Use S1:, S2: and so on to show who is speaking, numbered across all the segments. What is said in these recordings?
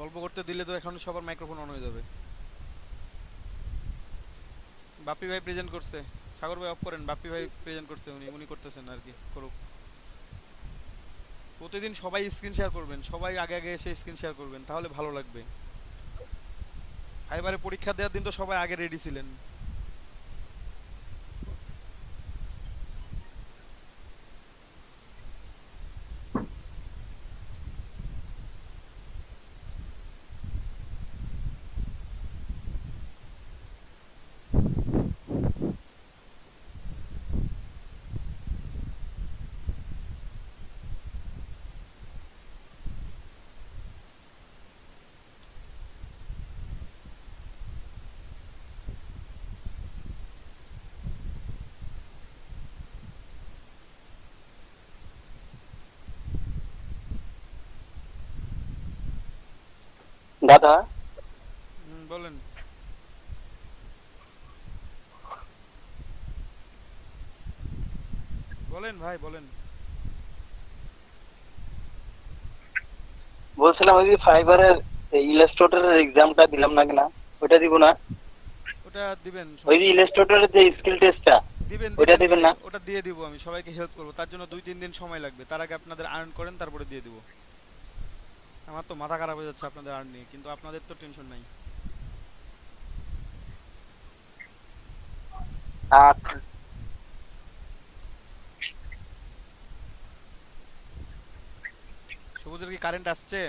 S1: গল্প করতে দিলে তো এখন সবার মাইক্রোফোন অন হয়ে যাবে। বাপ্পি ভাই প্রেজেন্ট করছে। সাগর ভাই অফ করেন, বাপ্পি ভাই প্রেজেন্ট করছে, উনি উনি করতেছেন আর কি, করুক। প্রতিদিন সবাই স্ক্রিন শেয়ার করবেন, সবাই আগে আগে এসে স্ক্রিন শেয়ার করবেন, তাহলে ভালো লাগবে। ফাইবারে পরীক্ষা দেওয়ার দিন তো সবাই আগে রেডি ছিলেন।
S2: দাদা,
S1: বলেন। বলেন ভাই বলেন।
S2: বলছিলাম ওই যে ফাইবারের ইলাস্ট্রেটরের এক্সামটা দিলাম না কিনা, ওইটা দিব না?
S1: ওটা দিবেন,
S2: ওই যে
S1: সমস্যা নেই।
S2: ইলাস্ট্রেটরের যে স্কিল টেস্টটা,
S1: দিবেন
S2: ওইটা
S1: দিবেন
S2: দিবেন
S1: ভাই,
S2: না?
S1: ওটা দিয়ে দিব, আমি সবাইকে হেল্প করবো, তার জন্য 2-3 দিন সময় লাগবে, তার আগে আপনাদের আর্ন করেন, তারপরে দিয়ে দিব। আমার তো মাথা খারাপ হয়ে যাচ্ছে আপনাদের আর্ন নিয়ে, কিন্তু আপনাদের তো টেনশন নাই।
S2: আচ্ছা।
S1: সবুজের কি কারেন্ট আসছে?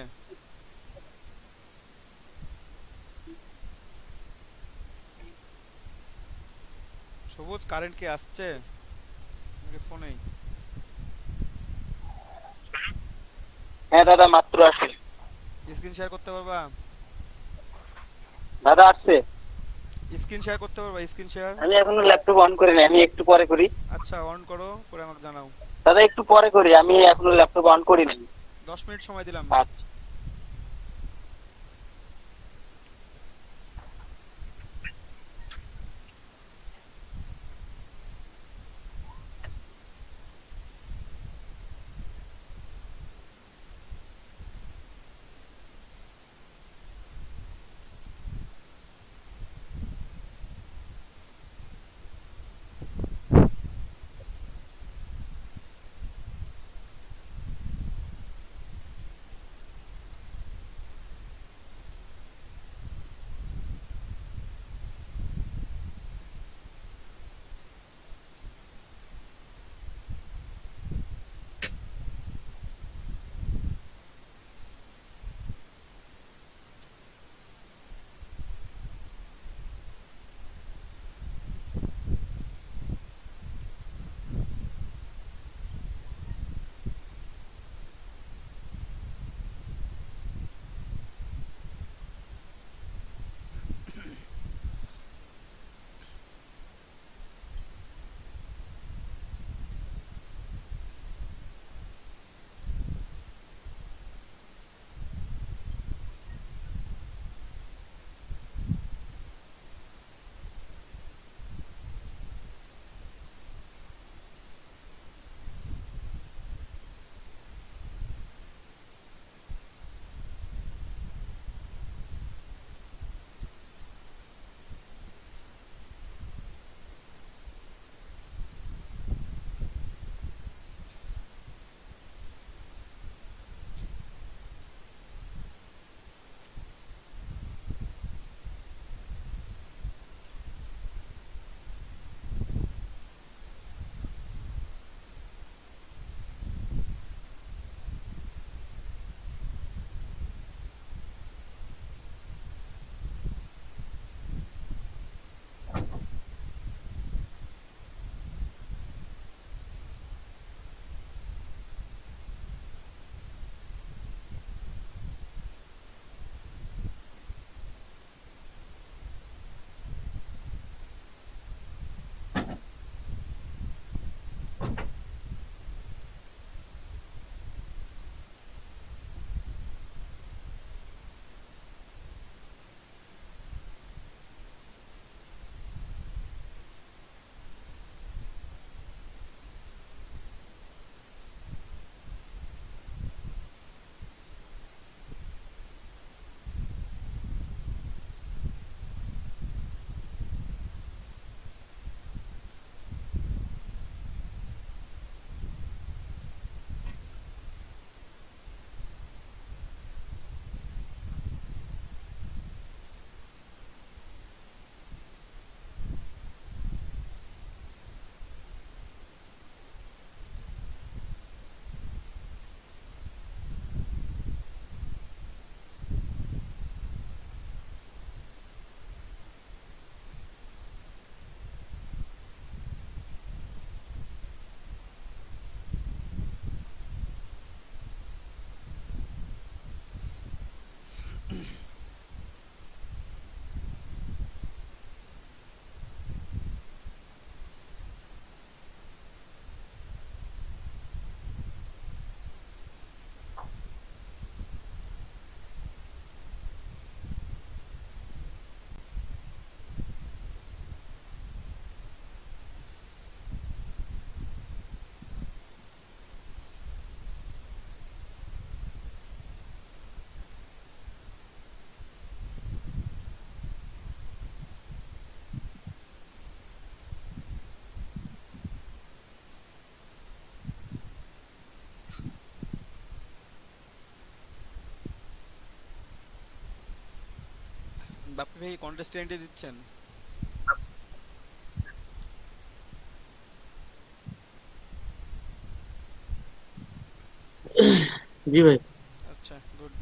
S1: সবুজ কারেন্ট কি আসছে নাকি ফোনেই?
S2: হ্যাঁ দাদা, মাত্র আসে।
S1: স্ক্রিন শেয়ার করতে পারবা?
S2: দাদা আসছে।
S1: স্ক্রিন শেয়ার করতে পারবা? Screen share.
S2: আমি এখনো ল্যাপটপ অন করি না, আমি একটু পরে করি।
S1: আচ্ছা, অন করো, করে আমাকে জানাও।
S2: দাদা একটু পরে করি, আমি এখনো ল্যাপটপ অন করি নাই।
S1: 10 মিনিট সময় দিলাম।
S2: আচ্ছা।
S1: বাপ্পি ভাই কন্টেস্টেন্টে দিচ্ছেন?
S3: জি ভাই।
S1: আচ্ছা, good.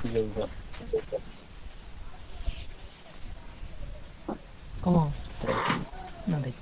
S3: Yoga. ¿Cómo? No te.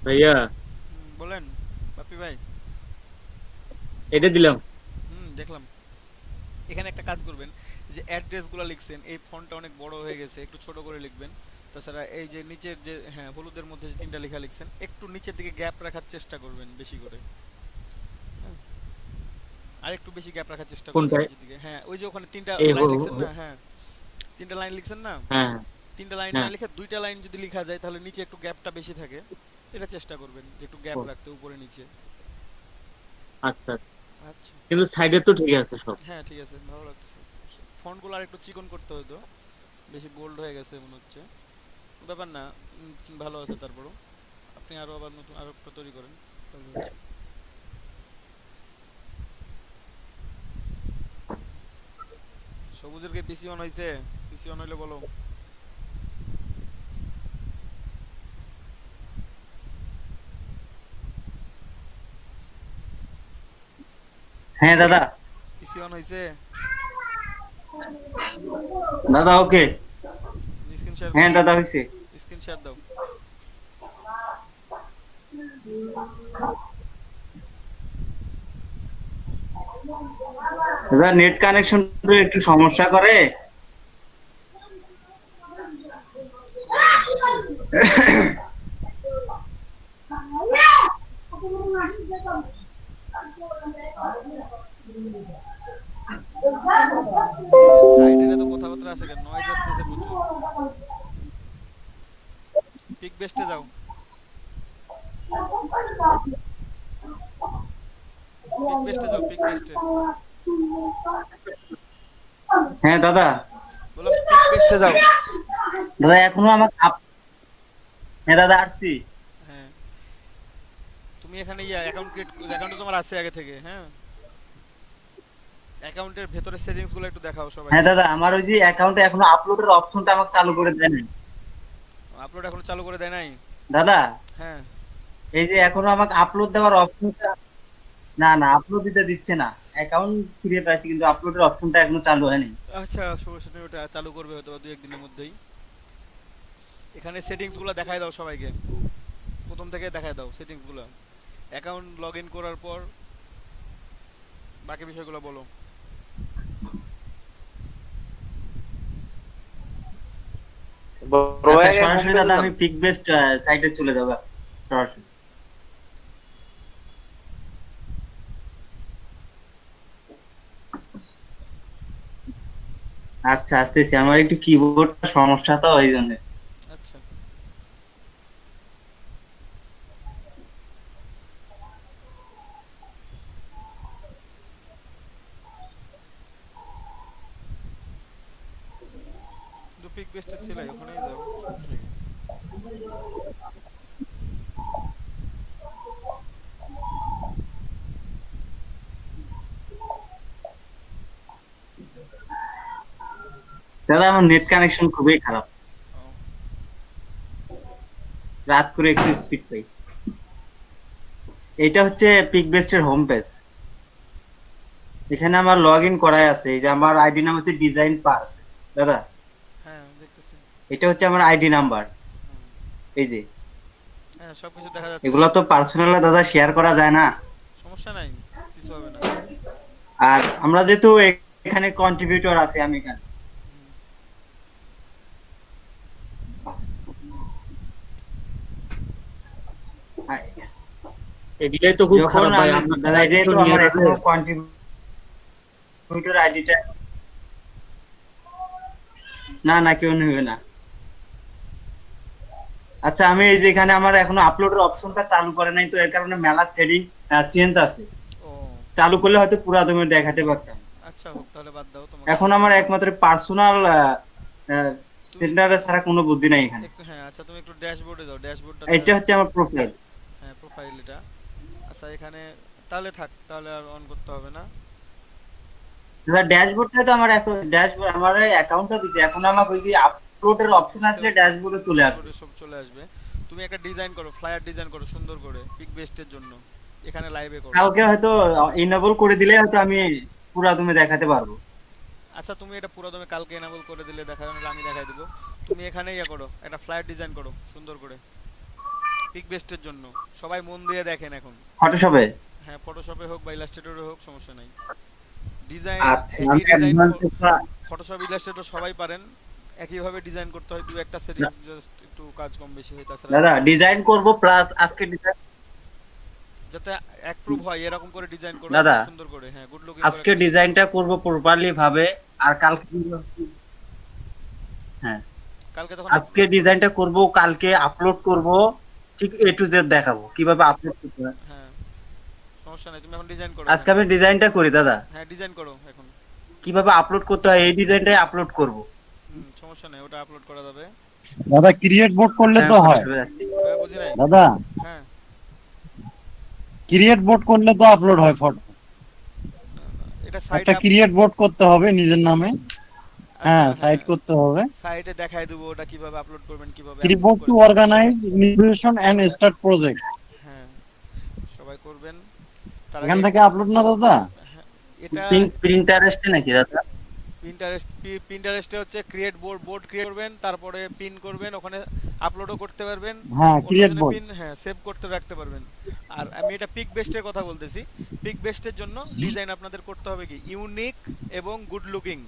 S4: ভাইয়া
S1: বলেন বাপি ভাই।
S4: এটা দিলাম।
S1: দেখলাম। এখানে একটা কাজ করবেন, যে অ্যাড্রেসগুলো লিখছেন এই ফন্টটা অনেক বড় হয়ে গেছে, একটু ছোট করে লিখবেন। তাছাড়া এই যে নিচের যে হ্যাঁ হলুদের মধ্যে যে তিনটা লেখা লিখছেন একটু নিচের দিকে গ্যাপ রাখার চেষ্টা করবেন বেশি করে। হ্যাঁ, আর একটু বেশি গ্যাপ রাখার চেষ্টা করবেন
S4: কোনটায়?
S1: নিচের দিকে। হ্যাঁ ওই যে ওখানে তিনটা
S4: এই
S1: লাইন লিখছেন না, হ্যাঁ তিনটা লাইন লিখছেন না,
S4: হ্যাঁ
S1: তিনটা লাইন না
S4: হ্যাঁ।
S1: লিখে দুইটা লাইন যদি লেখা যায় তাহলে নিচে একটু গ্যাপটা বেশি থাকে, এটা চেষ্টা করবেন যে একটু গ্যাপ
S4: ও,
S1: রাখতে উপরে নিচে।
S4: আচ্ছা আচ্ছা।
S1: আচ্ছা।
S4: কিন্তু সাইডে তো ঠিক আছে সব।
S1: হ্যাঁ ঠিক আছে, ভালো লাগছে। ফন্টগুলো আর একটু চিকন করতে হতো, বেশি বোল্ড হয়ে গেছে মনে হচ্ছে। ব্যাপার না, ভালো আছে। তারপরও আপনি আরো আবার নতুন আরো একটা তৈরি করেন তাহলে হচ্ছে। সবুজের কি পিসি অন হয়েছে? পিসি অন হইলে বলো।
S5: হ্যাঁ দাদা।
S1: পিসি অন হয়েছে?
S5: দাদা ওকে।
S1: স্ক্রিন শেয়ার
S5: হ্যাঁ
S1: করো,
S5: দাদা হয়েছে।
S1: স্ক্রিন শেয়ার দাও।
S5: দাদা নেট কানেকশন একটু সমস্যা করে।
S1: বলো না। সাইডের এত কথাবার্তা আসে কেন? নয়েজ আসতেছে প্রচুর। পিক বেস্টে যাও, পিক বেস্টে যাও, পিক বেস্টে।
S5: হ্যাঁ দাদা।
S1: বললাম পিক বেস্টে যাও।
S5: দাদা এখনো হ্যাঁ দাদা আসছি।
S1: হ্যাঁ তুমি এখানে অ্যাকাউন্ট ক্রিয়েট, অ্যাকাউন্ট তোমার আছে আগে থেকে। হ্যাঁ অ্যাকাউন্টের ভেতরে সেটিংস গুলো একটু দেখাও
S5: হ্যাঁ
S1: সবাইকে।
S5: দাদা আমার ওই যে অ্যাকাউন্টে এখনো আপলোডের অপশনটা আমাকে চালু করে দেন।
S1: আপলোড এখনো চালু করে দেয় নাই?
S5: দাদা
S1: হ্যাঁ
S5: এই যে এখনো আমাকে আপলোড দেওয়ার অপশনটা, না না আপলোড দিতে দিচ্ছে না। অ্যাকাউন্ট ফিরে পাইছি কিন্তু আপলোডের অপশনটা এখনো চালু হয়নি।
S1: আচ্ছা, সমস্যা নেই, ওটা চালু করবে হয়তো দু একদিনের মধ্যেই। এখানে সেটিংস গুলো দেখায় দাও সবাইকে, প্রথম থেকে দেখায় দাও সেটিংস গুলো। অ্যাকাউন্ট লগ ইন করার পর বাকি বিষয়গুলো বলো।
S2: বড়
S5: আচ্ছা
S2: ভাই ঘুম
S5: সরাসরি
S2: থেকে
S5: দাদা
S2: উঠলাম।
S5: আমি পিক বেস্ট সাইটে চলে যাব সরাসরি। আচ্ছা আসতেছি, আমার একটু কিবোর্ডটা সমস্যা তো ওই জন্য।
S1: আচ্ছা পিক বেস্টে সেলাই ওখানেই যাও, সমস্যা নেই।
S5: দাদা আমার নেট কানেকশন খুবই খারাপ,
S1: ও,
S5: রাত করে একটু স্পিড পাই। এটা হচ্ছে পিক বেস্টের হোম পেজ। এখানে আমার লগ ইন করাই আছে, এই যে আমার আইডি নাম হচ্ছে ডিজাইন পার্ক। দাদা
S1: হ্যাঁ দেখতেছি।
S5: এটা হচ্ছে আমার আইডি নাম্বার, এই যে।
S1: হ্যাঁ সবকিছু দেখা যাচ্ছে।
S5: এগুলো তো পার্সোনাল দাদা শেয়ার করা যায় না।
S1: সমস্যা নাই, কিছু হবে না।
S5: আর আমরা যেহেতু এখানে কন্ট্রিবিউটর আছে, আমি এখানে
S4: এগুলাই তো খুব
S5: যখন
S4: খারাপ ভাই,
S5: আমি
S4: আপনার
S5: দাদা এটাই
S4: কিছু
S5: তো
S4: নিয়ে
S5: আমার
S4: যাবে।
S5: এখনো কন্ট্রিবিউটর আইডিটা, না না কেউ নেবে না। আচ্ছা আমি এই যে এখানে আমার এখনো আপলোডের অপশনটা চালু করে নাই, তো এর কারণে মেলা সেটিং চেঞ্জ আছে।
S1: ও
S5: চালু করলে হয়তো পুরো তুমি দেখাতে পারতাম।
S1: আচ্ছা হোক, তাহলে বাদ দাও তোমার।
S5: এখন আমার একমাত্র পার্সোনাল সেন্টারে ছাড়া কোনো বুদ্ধি নাই এখানে।
S1: একটু হ্যাঁ আচ্ছা, তুমি একটু ড্যাশবোর্ডে যাও, ড্যাশবোর্ডটা।
S5: এটা হচ্ছে আমার প্রোফাইল।
S1: হ্যাঁ প্রোফাইল এটা। আচ্ছা এখানে তাহলে থাক, তাহলে আর অন করতে হবে না।
S5: এবার ড্যাশবোর্ডটা তো আমার এখন ড্যাশবোর্ড আমার অ্যাকাউন্টটা দিছে, এখন আমার ওই যে আপলোডের অপশন আসলে ড্যাশবোর্ডে চলে আসবে।
S1: ড্যাশবোর্ডে সব চলে আসবে। তুমি একটা ডিজাইন করো, ফ্লায়ার ডিজাইন করো সুন্দর করে পিক বেস্টের জন্য, এখানে লাইভে করো।
S5: কালকে হয়তো ইনেবল করে দিলে হয়তো আমি পুরো তুমি দেখাতে পারবো।
S1: আচ্ছা তুমি এটা পুরো তুমি কালকে এনাবল করে দিলে দেখা যাবে, আমি দেখাই দেবো। তুমি এখানে ইয়া করো, একটা ফ্লায়ার ডিজাইন করো সুন্দর করে পিক বেস্টের জন্য, সবাই মন দিয়ে দেখেন এখন।
S5: ফটোশপে?
S1: হ্যাঁ ফটোশপে হোক বা ইলাস্ট্রেটরে হোক, সমস্যা নাই। ডিজাইন
S5: আচ্ছা আমি
S1: একই ডিজাইন,
S5: অ্যাডভান্সটা
S1: ফটোশপ ইলাস্ট্রেটর সবাই পারেন, একইভাবে ডিজাইন করতে হয়, দু একটা সেটিংস জাস্ট একটু কাজ কম বেশি হয়, তাছাড়া
S5: দাদা ডিজাইন করব প্লাস আজকে ডিজাইন,
S1: যাতে অ্যাপ্রুভ হয় এরকম করে ডিজাইন করো
S5: দাদা
S1: সুন্দর করে। হ্যাঁ গুড লুকিং
S5: আজকে ডিজাইনটা করব প্রপারলি ভাবে, আর কালকে হ্যাঁ
S1: কালকে তখন
S5: আজকে ডিজাইনটা করব, কালকে আপলোড করব, ঠিক এ টু জেড দেখাবো কিভাবে আপলোড করতে হয়।
S1: হ্যাঁ সমস্যা নাই, তুমি এখন ডিজাইন করো।
S5: আজকে আমি ডিজাইনটা করি দাদা,
S1: হ্যাঁ ডিজাইন করো এখন।
S5: কিভাবে আপলোড করতে হয় এই ডিজাইনটাই আপলোড করব।
S1: সমস্যা নাই, ওটা আপলোড করা যাবে।
S6: দাদা ক্রিয়েট বোর্ড করলে তো হয়
S1: হ্যাঁ বুঝি নাই।
S6: দাদা,
S1: হ্যাঁ
S6: ক্রিয়েট বোর্ড করলে তো আপলোড হয় ফটো।
S1: এটা
S6: একটা
S1: সাইটে
S6: ক্রিয়েট বোর্ড করতে হবে নিজের নামে, হ্যাঁ সাইট করতে হবে।
S1: সাইটে দেখাই দেবো ওটা কিভাবে আপলোড করবেন, কিভাবে
S6: report to organise nutrition and start project,
S1: হ্যাঁ সবাই করবেন। তার
S6: এখান
S1: আগে
S6: থেকে আপলোড না দাদা?
S1: এটা
S5: প্রিন্টারেস্টে নাকি দাদা?
S1: পিন্টারেস্টে হচ্ছে ক্রিয়েট বোর্ড ক্রিয়েট করবেন, তারপরে পিন করবেন, ওখানে আপলোডও করতে পারবেন।
S6: হ্যাঁ ক্রিয়েট
S1: অন্যজনে
S6: বোর্ড।
S1: পিন হ্যাঁ সেভ করতে রাখতে পারবেন। আর আমি এটা পিক বেস্টের কথা বলতেছি। পিক বেস্টের জন্য ডিজাইন আপনাদের করতে হবে কি ইউনিক এবং গুড লুকিং,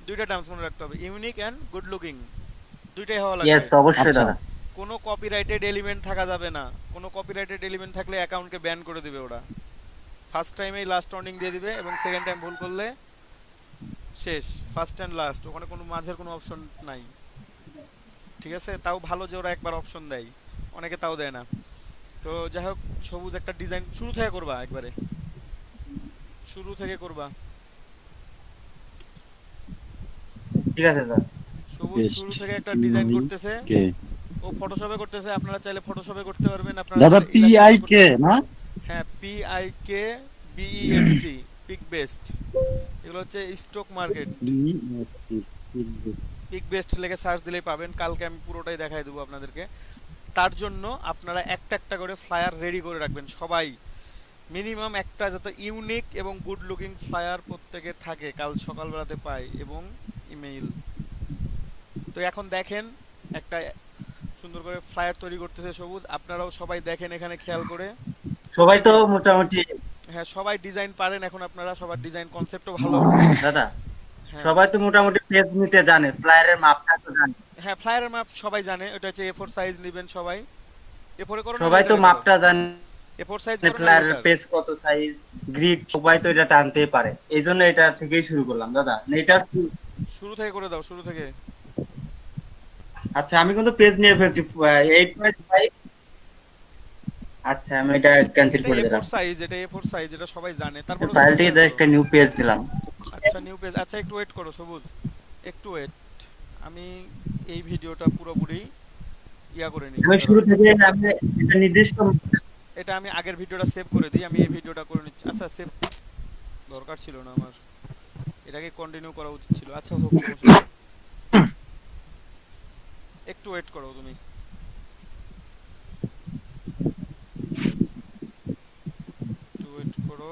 S1: দুইটা টার্মস মনে রাখতে হবে, ইউনিক এন্ড গুড লুকিং, দুইটাই হওয়া লাগবে।
S5: ইয়েস অবশ্যই দাদা।
S1: কোনো কপিরাইটেড এলিমেন্ট থাকা যাবে না, কোনো কপিরাইটেড এলিমেন্ট থাকলে অ্যাকাউন্টকে ব্যান করে দিবে ওরা। ফার্স্ট টাইমেই লাস্ট ওয়ার্নিং দিয়ে দিবে, এবং সেকেন্ড টাইম ভুল করলে শেষ, ফার্স্ট এন্ড লাস্ট, ওখানে কোনো মাঝের কোনো অপশন নাই। ঠিক আছে, তাও ভালো যে ওরা একবার অপশন দেয়, অনেকে তাও দেয় না। তো যাই হোক, সবুজ একটা ডিজাইন শুরু থেকে করবা, একবারে শুরু থেকে করবা।
S5: ঠিক আছে দাদা।
S1: সবুজ শুরু থেকে একটা ডিজাইন করতেছে, ও ফটোশপে করতেছে, আপনারা চাইলে ফটোশপে করতে পারবেন, আপনারা
S6: দাদা
S1: চাইলে
S6: PIK না?
S1: হ্যাঁ PIK BEST পিক বেস্ট, এগুলো হচ্ছে স্টক মার্কেট। পিক বেস্ট লিখে সার্চ দিলেই পাবেন, কালকে আমি পুরোটাই দেখাই দেবো আপনাদেরকে। তার জন্য আপনারা একটা একটা করে ফ্লায়ার রেডি করে রাখবেন সবাই, মিনিমাম একটা, যাতে ইউনিক এবং গুড লুকিং ফ্লায়ার প্রত্যেকে থাকে, কাল সকালবেলাতে পাই, এবং ইমেইল। তো এখন দেখেন একটা সুন্দর করে ফ্লায়ার তৈরি করতেছে সবুজ, আপনারাও সবাই দেখেন এখানে খেয়াল করে।
S5: সবাই তো মোটামুটি
S1: হ্যাঁ সবাই ডিজাইন পারেন এখন, আপনারা সবার ডিজাইন কনসেপ্টও ভালো।
S5: দাদা
S1: হ্যাঁ
S5: সবাই তো মোটামুটি পেজ নিতে জানে, ফ্লায়ারের মাপটা তো জানে।
S1: হ্যাঁ ফ্লায়ারের মাপ সবাই জানে, ওটা হচ্ছে A4 সাইজ নেবেন সবাই। A4 করো না,
S5: সবাই তো মাপটা জানে,
S1: A4 সাইজ করো না,
S5: ফ্লায়ারের পেজ কত সাইজ, গ্রিড, সবাই তো এটা টানতেই পারে, এই জন্য এটা থেকেই শুরু করলাম দাদা। এটা
S1: শুরু থেকে করে দাও, শুরু থেকে।
S5: আচ্ছা আমি কিন্তু পেজ নিয়ে ফেলছি 8.5। আচ্ছা আমি এটা ক্যান্সেল
S1: এটা
S5: করে
S1: A4
S5: দিলাম।
S1: সাইজ, এটা A4 সাইজ, এটা সবাই জানে। তারপর
S5: ফাইলটি একটা নিউ পেজ নিলাম।
S1: আচ্ছা নিউ পেজ, আচ্ছা একটু ওয়েট করো সবুজ, একটু ওয়েট। আমি এই ভিডিওটা পুরোপুরি ইয়া করে নিই।
S5: আমি শুরু থেকে আমি এটা নির্দিষ্ট,
S1: এটা আমি আগের ভিডিওটা সেভ করে দিই, আমি এই ভিডিওটা করে নিচ্ছি। আচ্ছা সেভ দরকার ছিল না আমার, এটাকে কন্টিনিউ করা উচিত ছিল। আচ্ছা হোক, সমস্যা নেই, একটু ওয়েট করো তুমি। একটু ওয়েট করো।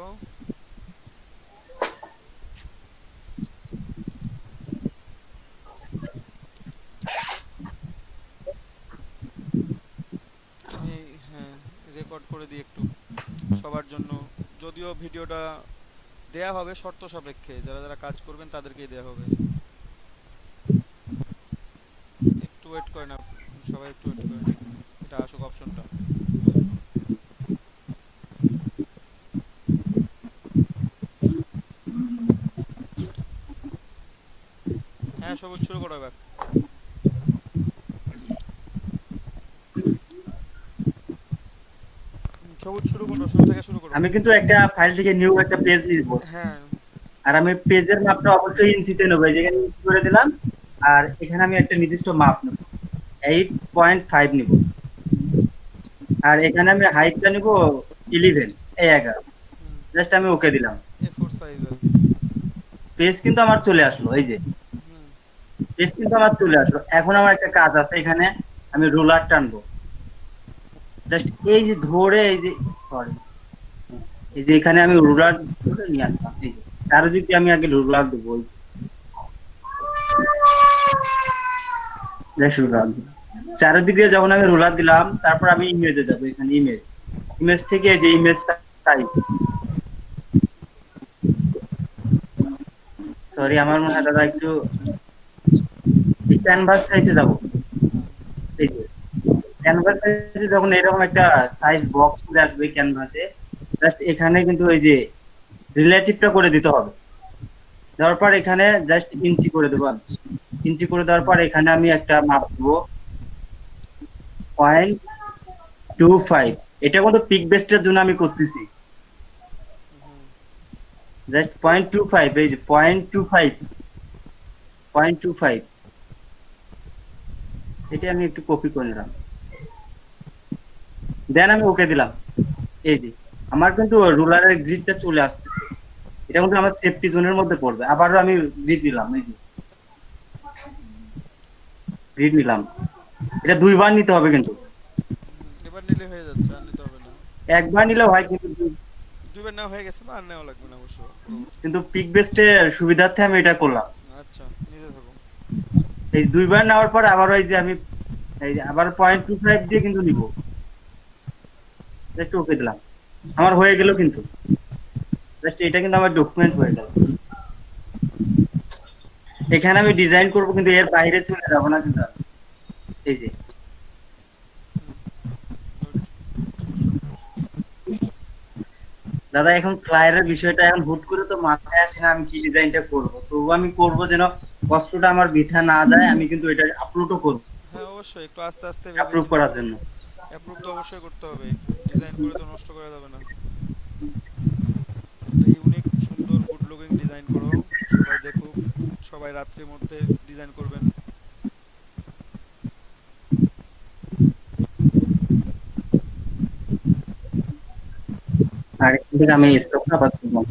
S1: করে দিই একটু সবার জন্য। যদিও ভিডিওটা দেয়া হবে শর্ত সাপেক্ষে, যারা যারা কাজ করবেন তাদেরকেই দেয়া হবে। একটু ওয়েট করেন সবাই একটু ওয়েট করেন, এটা আসুক অপশনটা। হ্যাঁ সবুজ শুরু করো এবার। সবুজ শুরু করো, শুরু থেকে শুরু করো।
S5: আমি কিন্তু একটা ফাইল থেকে নিউ একটা পেজ নিব,
S1: হ্যাঁ
S5: আর আমি পেজের মাপটা অবশ্যই ইঞ্চিতে নেবো। এই যেখানে ইঞ্চি করে দিলাম, আর এখানে আমি একটা নির্দিষ্ট মাপ নেব, 8.5 নিব। আর এখানে আমি হাইটটা নিব 11, এই 11। জাস্ট আমি ওকে দিলাম।
S1: A4 সাইজ আর
S5: পেজ কিন্তু আমার চলে আসলো, এই যে
S1: হুম,
S5: পেজ কিন্তু আমার চলে আসলো। এখন আমার একটা কাজ আছে, এখানে আমি রুলার টানবো। জাস্ট এই যে ধরে, এই যে সরি, এই যে এখানে আমি রুলার ধরে নিয়ে আসলাম। এই যে চারিদিকে আমি আগে রুলার দেবো, চারিদিকে যখন আমি রুলার দিলাম, তারপর আমি ইমেজে যাবো। এখানে ইমেজ, ইমেজ থেকে যে ইমেজ সাইজ, সরি আমার মনে হয় দাদা একটু ক্যানভাস সাইজে যাবো। এই যে ক্যানভাস সাইজে যখন এরকম একটা সাইজ বক্স চলে আসবে ক্যানভাসে, জাস্ট এখানে কিন্তু এই যে রিলেটিভটা করে দিতে হবে। দেওয়ার পর এখানে জাস্ট ইঞ্চি করে দেবো। ইঞ্চি করে দেওয়ার পর এখানে আমি একটা মাপ দেবো 0.25। এটা কিন্তু পিক বেস্টের জন্য আমি করতেছি। জাস্ট 0.25, এই যে 0.25 এটা আমি একটু কপি করে নিলাম, দেন আমি ওকে দিলাম। এই যে আমার কিন্তু রুলারের গ্রিডটা চলে আসতেছে। এটা কিন্তু আমার সেফটি জোনের মধ্যে পড়বে। আবারও আমি গ্রিড নিলাম, এই যে গ্রিড নিলাম। এটা 2বার নিতে হবে কিন্তু,
S1: এবার নিলে হয়ে যাচ্ছে, আর নিতে হবে না।
S5: একবার নিলেও হয় কিন্তু
S1: দুইবার নেওয়া হয়ে গেছে না, আর নেওয়া লাগবে না অবশ্য।
S5: কিন্তু পিক বেস্টের সুবিধার্থে আমি এটা করলাম।
S1: আচ্ছা নিতে থাকো।
S5: এই 2বার নেওয়ার পর আবার ওই যে আমি এই যে আবার 0.25 দিয়ে কিন্তু নিব। জাস্ট ওকে দিলাম, আমার হয়ে গেল কিন্তু। জাস্ট এটা কিন্তু আমার ডকুমেন্ট হয়ে গেল। এখানে আমি ডিজাইন করব, কিন্তু এর বাইরে চলে যাব না কিন্তু আমি। এই যে দাদা এখন ক্লায়েন্টের বিষয়টা এখন হুট করে তো মাথায় আসে না আমি কি ডিজাইনটা করব। তবু আমি করব যেন কষ্টটা আমার বৃথা না যায়। আমি কিন্তু এটা আপলোডও করব,
S1: হ্যাঁ অবশ্যই একটু আস্তে আস্তে
S5: আপলোড করার জন্য।
S1: অ্যাপ্রুভ তো অবশ্যই করতে হবে, ডিজাইন করে তো নষ্ট করা যাবে না। একটা ইউনিক সুন্দর গুড লুকিং ডিজাইন করো, সবাই দেখুক, সবাই রাত্রির মধ্যে ডিজাইন করবেন।
S5: আর এখান থেকে আমি স্টকটা পাচ্ছি না।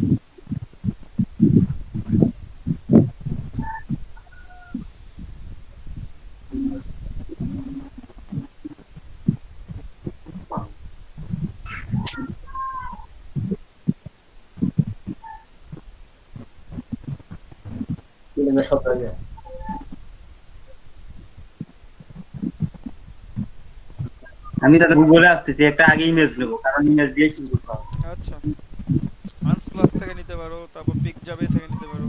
S5: আমি তাহলে গুগলে আসতেছি, একটা আগে ইমেজ নেবো, কারণ ইমেজ দিয়ে শুরু করতে হবে।
S1: আচ্ছা আনস প্লাস থেকে নিতে পারো, তারপর পিক যাবে থেকে নিতে পারো।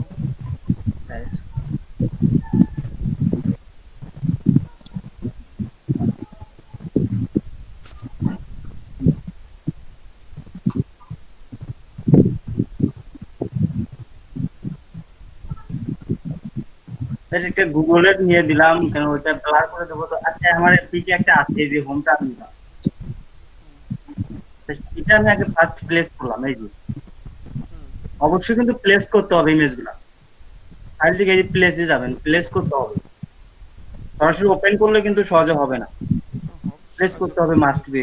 S5: একটা গুগলের নিয়ে দিলাম, কেন ওইটা ব্লার করে দেবো তো। আচ্ছা আমার পিকে একটা আছে, এই যে হোমটা দিলাম, এটা আমি আগে ফার্স্ট প্লেস করলাম। এই যে অবশ্যই কিন্তু প্লেস করতে হবে ইমেজগুলো। ফাইল থেকে এই প্লেসে যাবেন, প্লেস করতে হবে। সরাসরি ওপেন করলে কিন্তু সহজে হবে না, প্লেস করতে হবে, মাস্ট বি।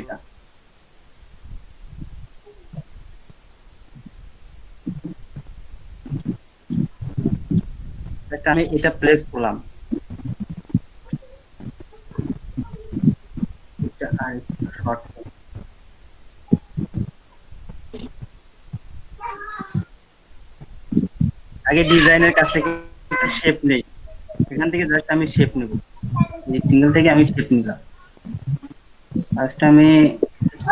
S5: এটা আমি এটা প্লেস করলাম। এটা আর একটু শর্ট, আগে ডিজাইনের কাছ থেকে শেপ নেই। এখান থেকে জাস্ট আমি শেপ নেব, রেক্টেঙ্গেল থেকে আমি শেপ নিলাম। ফার্স্ট আমি এটা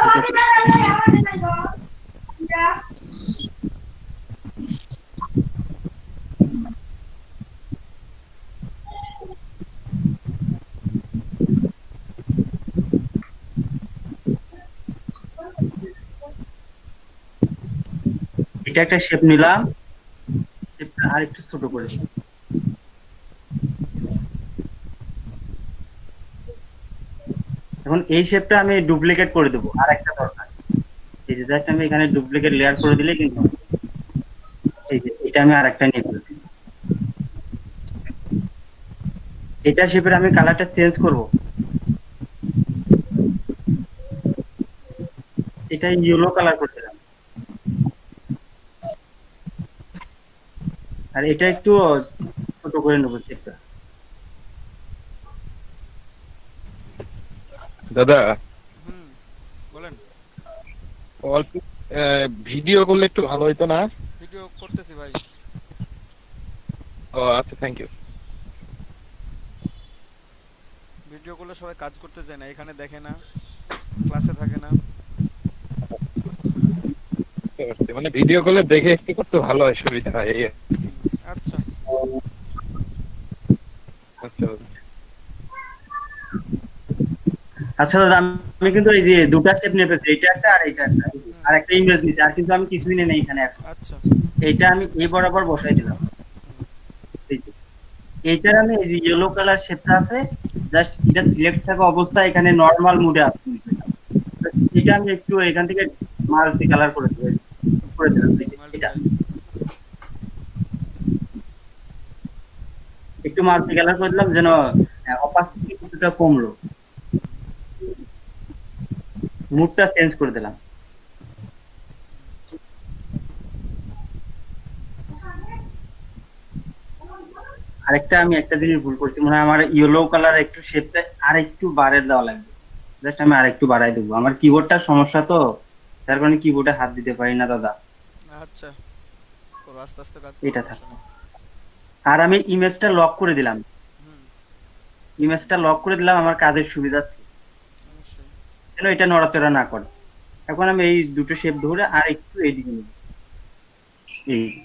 S5: একটা শেপ নিলাম, শেপটা আর একটু ছোট করে দিই। এখন এই শেপটা আমি ডুপ্লিকেট করে দেবো, আর একটা দরকার। এই যে জাস্ট আমি এখানে ডুপ্লিকেট লেয়ার করে দিলে কিন্তু হবে। এই যে এটা আমি আরেকটা নিয়ে ফেলছি। এটা শেপের আমি কালারটা চেঞ্জ করব। এটা ইয়েলো কালার করে দিলাম, আর এটা একটু ছোট করে নেবো শেপটা।
S7: দাদা
S1: হুম, বলেন।
S7: অল্প ভিডিও করলে একটু ভালো হইতো না?
S1: ভিডিও করতেছি ভাই।
S7: ও আচ্ছা, থ্যাংক ইউ।
S1: ভিডিও করলে সবাই কাজ করতে চায় না, এখানে দেখে না, ক্লাসে থাকে না।
S7: মানে ভিডিও করলে দেখে একটু করতে ভালো হয়, সুবিধা হয় এই।
S1: আচ্ছা,
S7: আচ্ছা
S5: আচ্ছা দাদা, আমি কিন্তু এই যে দুটা শেপ নিয়ে ফেলছি, এটা একটা আর এটা একটা, আর একটা ইমেজ নিছি, আর কিন্তু আমি কিছুই নেই এখানে এখন।
S1: আচ্ছা।
S5: এইটা আমি এই বরাবর বসাই দিলাম। এই যে এইটার আমি এই যে ইয়েলো কালার শেপটা আছে, জাস্ট এটা সিলেক্ট থাকা অবস্থায় এখানে নরমাল মুডে আছে। এটা আমি একটু এখান থেকে মাল্টি কালার করে দিলাম, এই যে এটা একটু মাল্টি কালার করে দিলাম যেন অপাসিটি কিছুটা কমলো, মুডটা চেঞ্জ করে দিলাম। আরেকটা আমি একটা জিনিস ভুল করছি, মনে হয় আমার ইয়েলো কালার একটু শেপটা আর একটু বাড়িয়ে দেওয়া লাগবে। জাস্ট আমি আর একটু বাড়াই দেবো, আমার কিবোর্ডটার সমস্যা তো, তার কারণে কিবোর্ডে হাত দিতে পারি না দাদা।
S1: আচ্ছা, করো, আস্তে আস্তে কাজ
S5: এটা
S1: করো,
S5: থাক।
S1: সমস্যা নেই।
S5: আর আমি ইমেজটা লক করে দিলাম,
S1: হুম,
S5: ইমেজটা লক করে দিলাম আমার কাজের সুবিধা
S1: অবশ্যই।
S5: যেন এটা নড়াচড়া না করে। এখন আমি এই দুটো শেপ ধরে আর একটু এইদিকে নেব, এই যে।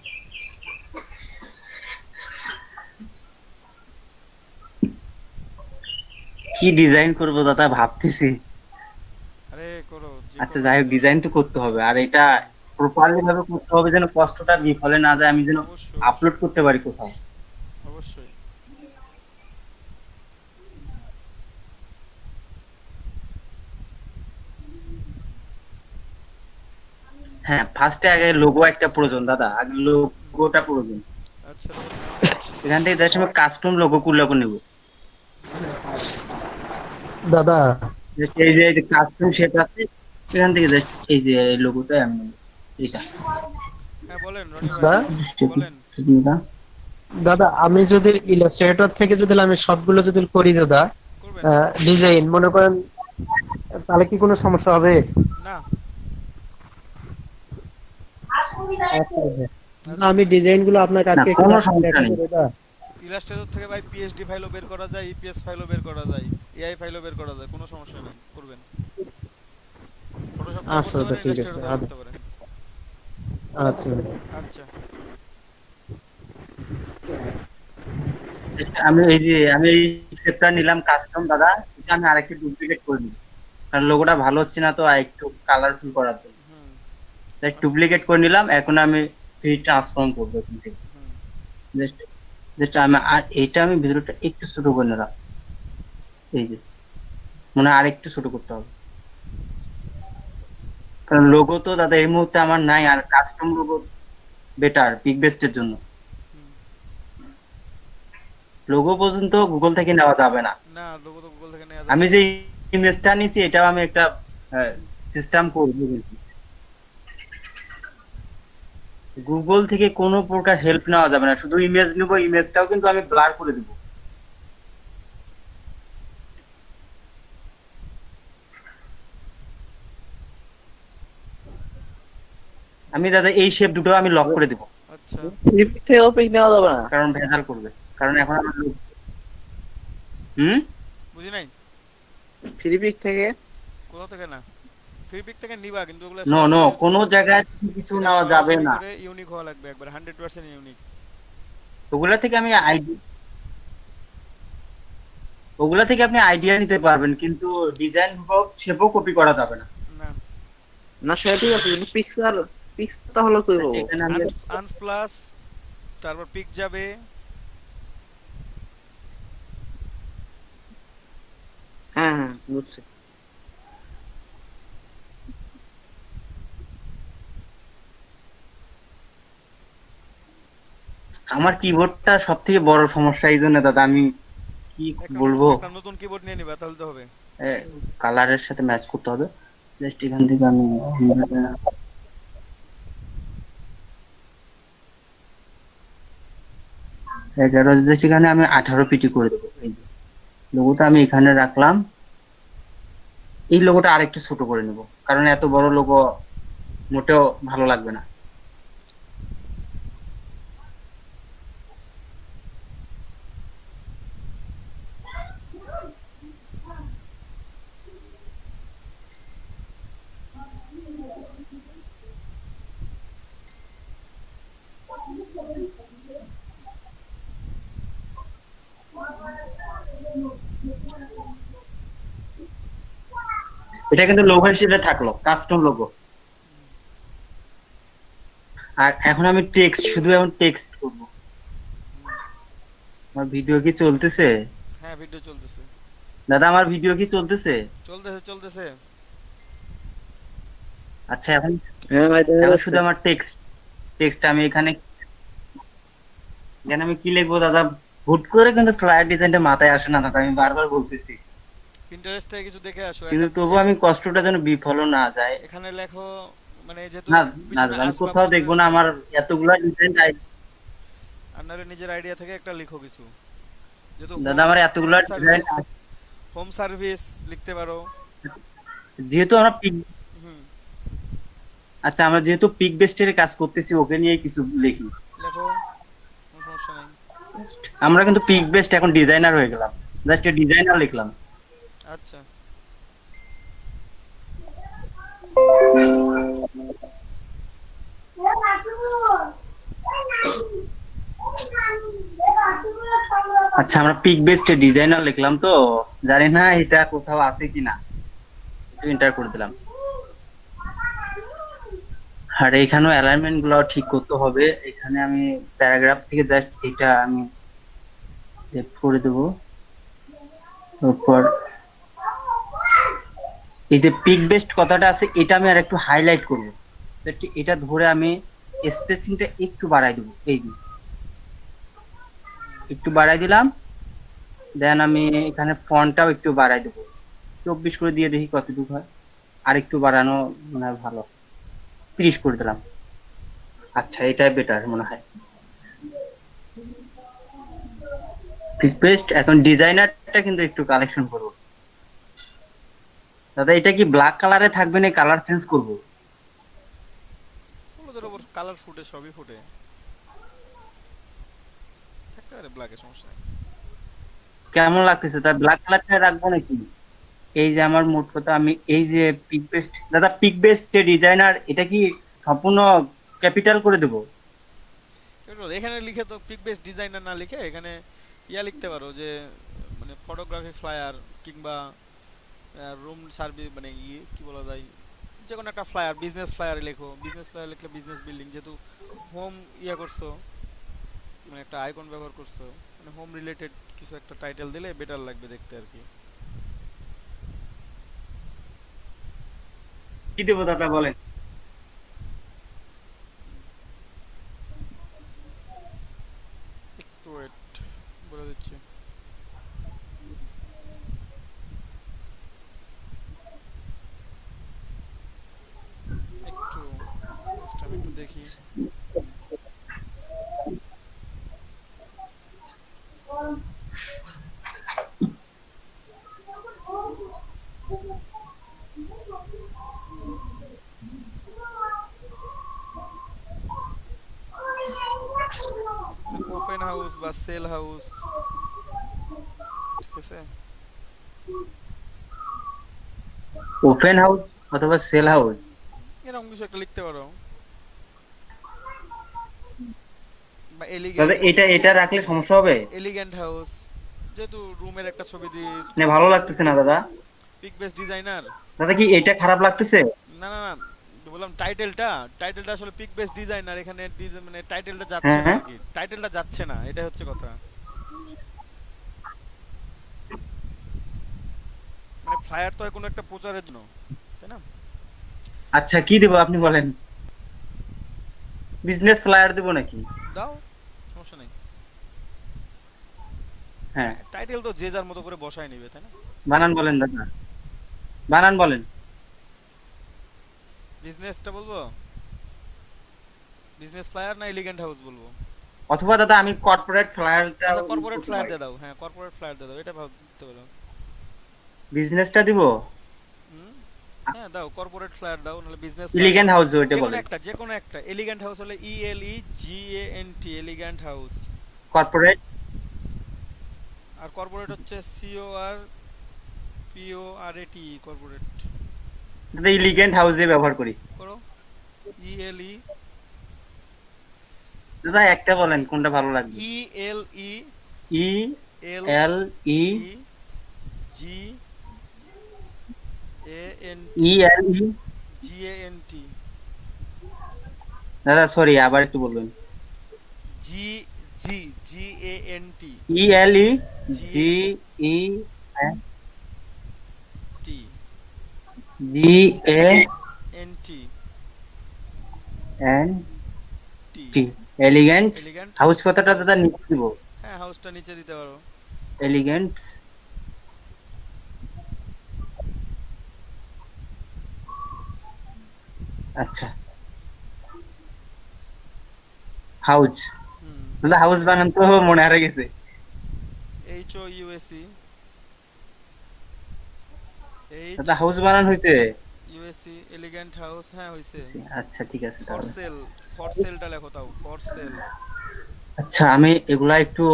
S5: কি ডিজাইন করবো দাদা ভাবতেছি।
S1: আরে করো, যে
S5: আচ্ছা
S1: করো
S5: যাই হোক,
S1: design।
S5: ডিজাইন তো করতে হবে, আর এটা প্রপারলি ভাবে করতে হবে যেন কষ্টটা বিফলে না যায়, আমি যেন
S1: অবশ্যই,
S5: আপলোড করতে পারি কোথাও।
S1: অবশ্যই।
S5: হ্যাঁ, ফার্স্টে আগে লোগো একটা প্রয়োজন দাদা, আগে লোগোটা প্রয়োজন।
S1: আচ্ছা,
S5: এখান থেকে জাস্ট আমি কাস্টম লোগো কুল্লা করে নেবো।
S3: দাদা
S5: Just এই যে কাস্টম শেপ আছে, এখান থেকে জাস্ট এই যে লোগোটা আমি নেবো, এটা
S1: হ্যাঁ বলেন রনি
S3: দাদা
S1: ভাই, বলেন।
S3: দাদা আমি যদি ইলাস্ট্রেটর থেকে যদি আমি সবগুলো যদি করি দাদা,
S1: করবেন
S3: ডিজাইন মনে করেন, তাহলে কি কোনো সমস্যা হবে?
S1: না?
S3: আচ্ছা, দাদা, আমি ডিজাইন গুলো আপনার কাছে
S5: না, কোনো সমস্যা নেই।
S1: ইলাস্ট্রেটর থেকে ভাই পিএসডি ফাইলও বের করা যায়, ইপিএস ফাইলও বের করা যায়, এআই ফাইলও বের করা যায়, কোনো সমস্যা নেই, করবেন। ফটোশপ
S3: আচ্ছা
S1: করতে
S3: দাদা,
S1: পারেন,
S3: ঠিক আছে।
S1: ইলাস্ট্রেটর করতে পারেন।
S3: আচ্ছা
S1: আচ্ছা,
S5: আমি এই যে আমি এই শেপটা নিলাম কাস্টম দাদা, এটা আমি আরেকটু ডুপ্লিকেট করে নিই, কারণ লোগোটা ভালো হচ্ছে না তো, আর একটু কালারফুল করার জন্য
S1: হুম,
S5: ডুপ্লিকেট করে নিলাম। এখন আমি ট্রান্সফর্ম করবো এখান থেকে,
S1: হুম,
S5: জাস্ট জাস্ট আমি, আর এইটা আমি ভিতরটা একটু ছোট করে নিলাম, এই যে মনে হয় আর একটু ছোট করতে হবে, কারণ লোগো তো দাদা এই মুহূর্তে আমার নাই, আর কাস্টম লোগো বেটার পিক বেস্টের জন্য।
S1: হুম।
S5: লোগো পর্যন্ত গুগল থেকে নেওয়া যাবে না।
S1: না, লোগো তো গুগল থেকে নেওয়া
S5: আমি
S1: যাবে
S5: যে
S1: না।
S5: ইমেজটা নিছি এটাও আমি একটা সিস্টেম করব, গুগল থেকে কোনো প্রকার হেল্প নেওয়া যাবে না, শুধু ইমেজ নিব, ইমেজটাও কিন্তু আমি ব্লার করে দিব। আমি দাদা এই শেপ দুটো আমি লক করে দিব,
S1: আচ্ছা,
S2: থেকেও পিক নেওয়া যাবে না।
S5: কারণ ভেজাল করবে, কারণ এখন আমার
S1: বুঝি নাই।
S2: ফ্রি পিক থেকে
S1: কোথা থেকে না? ফ্রি পিক থেকে নিবা, কিন্তু ওগুলো
S5: নো নো,
S1: সরাসরি
S5: কোনো জায়গায় থেকে কিছু
S1: এটা
S5: নেওয়া যাবে
S1: সরাসরি
S5: না।
S1: করে ইউনিক হওয়া লাগবে, একবার 100% ইউনিক।
S5: ওগুলা থেকে আমি ওগুলা থেকে আপনি আইডিয়া নিতে পারবেন, কিন্তু ডিজাইন হোক শেপও কপি করা যাবে না।
S1: না,
S4: না সেটা ঠিক আছে, কিন্তু পিক্সেল তাহলে তো
S5: এখানে আমি
S1: আনস প্লাস, তারপর পিক যাবে।
S4: হ্যাঁ হ্যাঁ বুঝছি।
S5: আমার কিবোর্ডটা সব থেকে বড় সমস্যা, এই জন্য দাদা আমি কি বলবো,
S1: একটা নতুন কিবোর্ড নিয়ে নিবা তাহলে তো হবে।
S5: কালারের সাথে ম্যাচ করতে হবে। জাস্ট এখান থেকে আমি এখানে আমি 18 পিটি করে দেবো। এই লোগোটা আমি এখানে রাখলাম, এই লোগোটা আরেকটু ছোট করে নেব, কারণ এত বড় লোগো মোটেও ভালো লাগবে না। এটা কিন্তু লোগো হিসেবে থাকলো, কাস্টম লোগো। আর এখন আমি শুধু এখন টেক্সট করব। আমার ভিডিও কি চলতেছে?
S1: হ্যাঁ ভিডিও চলতেছে।
S5: দাদা আমার ভিডিও কি চলতেছে?
S1: চলতেছে চলতেছে।
S5: আচ্ছা, এখন
S4: হ্যাঁ ভাই
S5: এখন শুধু আমার টেক্সট আমি এখানে আমি কি লিখবো দাদা? হুট করে কিন্তু ফ্লায়ার ডিজাইনটা মাথায় আসে না দাদা, আমি বারবার বলতেছি।
S1: পিন্টারেস্ট থেকে কিছু দেখে আসো,
S5: কিন্তু তবু আমি কষ্টটা যেন বিফল না যায়।
S1: এখানে লেখো, মানে যেহেতু
S5: না না
S1: পিছনে
S5: দাদা, আমি
S1: আসবাব
S5: কোথাও দেখবো না আমার এতগুলা ডিজাইন।
S1: আর নাহলে নিজের আইডিয়া থেকে একটা লিখো কিছু, যেহেতু
S5: দাদা আমার এতগুলা ডিজাইন,
S1: হোম সার্ভিস লিখতে পারো।
S5: যেহেতু আমরা
S1: হুম,
S5: আচ্ছা আমরা যেহেতু পিক বেস্টের কাজ করতেছি, ওকে নিয়ে কিছু লিখি।
S1: লেখো, কোনো সমস্যা নাই।
S5: আমরা কিন্তু পিক বেস্ট এখন ডিজাইনার হয়ে গেলাম, জাস্ট ডিজাইনার লিখলাম।
S1: আচ্ছা,
S5: আচ্ছা আমরা পিক বেস্ট ডিজাইনার লিখলাম, তো জানি না এটা কোথাও আছে কিনা, একটু এন্টার করে দিলাম। আর এখানেও অ্যালাইনমেন্ট গুলো ঠিক করতে হবে। এখানে আমি প্যারাগ্রাফ থেকে জাস্ট এটা আমি সেভ করে দেব। তারপর এই যে পিক বেস্ট কথাটা আছে, এটা আমি আর একটু হাইলাইট করব। এটা ধরে আমি স্পেসিংটা একটু বাড়াই দেব, এই যে একটু বাড়াই দিলাম। দেন আমি এখানে ফন্টটাও একটু বাড়াই দেব, 24 করে দিয়ে দেখি কতটুকু হয়। আর একটু বাড়ানো মনে হয় ভালো, 30 করে দিলাম। আচ্ছা এটাই বেটার মনে হয়। পিক বেস্ট, এখন ডিজাইনারটা কিন্তু একটু কালেকশন করব। দাদা এটা কি ব্ল্যাক কালারে থাকবে না কালার চেঞ্জ করব?
S1: হলুদের ওপর কালার ফুটে, সবই ফুটে থাকতে পারে, ব্ল্যাকের সমস্যা নেই।
S5: কেমন লাগতেছে তাই ব্ল্যাক কালারটা রাখবো নাকি? এই যে আমার মোট কথা, আমি এই যে পিক বেস্ট, দাদা পিক বেস্ট ডিজাইনার এটা কি সম্পূর্ণ ক্যাপিটাল করে দেব?
S1: এখানে লিখে তো পিক বেস ডিজাইনার না লিখে এখানে লিখতে পারো যে মানে ফটোগ্রাফি ফ্লায়ার, কিংবা রুম সার্ভিস, মানে কি বলা যায়, যে কোনো একটা ফ্লায়ার, বিজনেস ফ্লায়ার লেখো। বিজনেস ফ্লায়ার লিখলে বিজনেস বিল্ডিং, যেহেতু হোম করছো, মানে একটা আইকন ব্যবহার করছো, মানে হোম রিলেটেড কিছু একটা টাইটেল দিলে বেটার লাগবে দেখতে আর কি।
S5: কি দেবো দাদা বলেন?
S1: একটু ওয়েট, বলে দিচ্ছি। একটু আমি একটু দেখি। ওপেন হাউস বা সেল হাউস, ঠিক আছে।
S5: ওপেন হাউস অথবা সেল হাউস।
S1: এরকম কিছু একটা লিখতে পারো, বা
S5: দাদা
S1: এলিগেন্ট,
S5: এটা এটা রাখলে সমস্যা হবে?
S1: এলিগেন্ট হাউস, যেহেতু রুমের একটা ছবি দিয়ে
S5: মানে
S1: করছো।
S5: ভালো লাগতেছে না দাদা।
S1: পিক বেস ডিজাইনার,
S5: দাদা কি এটা খারাপ লাগতেছে?
S1: না না না, বললাম টাইটেলটা, টাইটেলটা আসলে পিক বেস ডিজাইনার, এখানে মানে টাইটেলটা যাচ্ছে
S5: হ্যাঁ
S1: না
S5: হ্যাঁ।
S1: আর কি, টাইটেলটা যাচ্ছে না, এটা হচ্ছে কথা। মানে ফ্লায়ার তো হয় কোনো একটা প্রচারের জন্য, তাই না?
S5: আচ্ছা কি দেবো আপনি বলেন? বিজনেস ফ্লায়ার দেবো নাকি?
S1: দাও, সমস্যা নেই।
S5: হ্যাঁ,
S1: টাইটেল তো যে যার মতো করে বসায় নিবে, তাই না?
S5: বানান বলেন দাদা, বানান বলেন।
S1: বিজনেসটা বলবো, বিজনেস ফ্লায়ার না এলিগেন্ট হাউস বলবো?
S5: অথবা দাদা আমি কর্পোরেট ফ্লায়ারটা
S1: আচ্ছা,
S5: ইউজ
S1: কর্পোরেট
S5: করতে
S1: ফ্লায়ার
S5: পারি।
S1: দিয়ে দাও, হ্যাঁ কর্পোরেট ফ্লায়ার দিয়ে দাও, এটা ভাবতে পারো।
S5: বিজনেসটা দিব।
S1: হুম, হ্যাঁ দাও, কর্পোরেট ফ্লায়ার দাও, নাহলে বিজনেস ফ্লায়ার দাও।
S5: ইলিগেন্ট হাউস ওইটা
S1: যে কোনো
S5: বলেন।
S1: একটা, যে কোনো একটা। এলিগেন্ট হাউস হলে ELEGANT, এলিগেন্ট হাউস।
S5: কর্পোরেট।
S1: আর কর্পোরেট হচ্ছে CORPORAT, কর্পোরেট।
S5: দাদা ইলিগেন্ট হাউসে ব্যবহার করি।
S1: করো ELE,
S5: দাদা একটা বলেন কোনটা ভালো লাগবে? ই এল ই ই এল ই।
S1: GANT,
S5: দাদা সরি আবার একটু বলবেন।
S1: GANT,
S5: ই এল ই জি ই জি এ
S1: NT,
S5: N T. Elegant
S1: elegant
S5: house কথাটা
S1: হাউস।
S5: দাদা নিচে দিব।
S1: হ্যাঁ, হাউসটা নিচে দিতে পারো।
S5: এলিগেন্ট আচ্ছা হাউস।
S1: হুম,
S5: দাদা হাউস বানান তো মনে হারা গেছে।
S1: HOUSE,
S5: দাদা হাউস বানান হইতে।
S1: HUSE, এলিগেন্ট হাউস, হ্যাঁ হইছে।
S5: আচ্ছা ঠিক আছে
S1: ফর
S5: তাহলে।
S1: সেল, ফর সেলটা লেখো তাও, ফর সেল।
S5: আচ্ছা আমি এগুলা একটু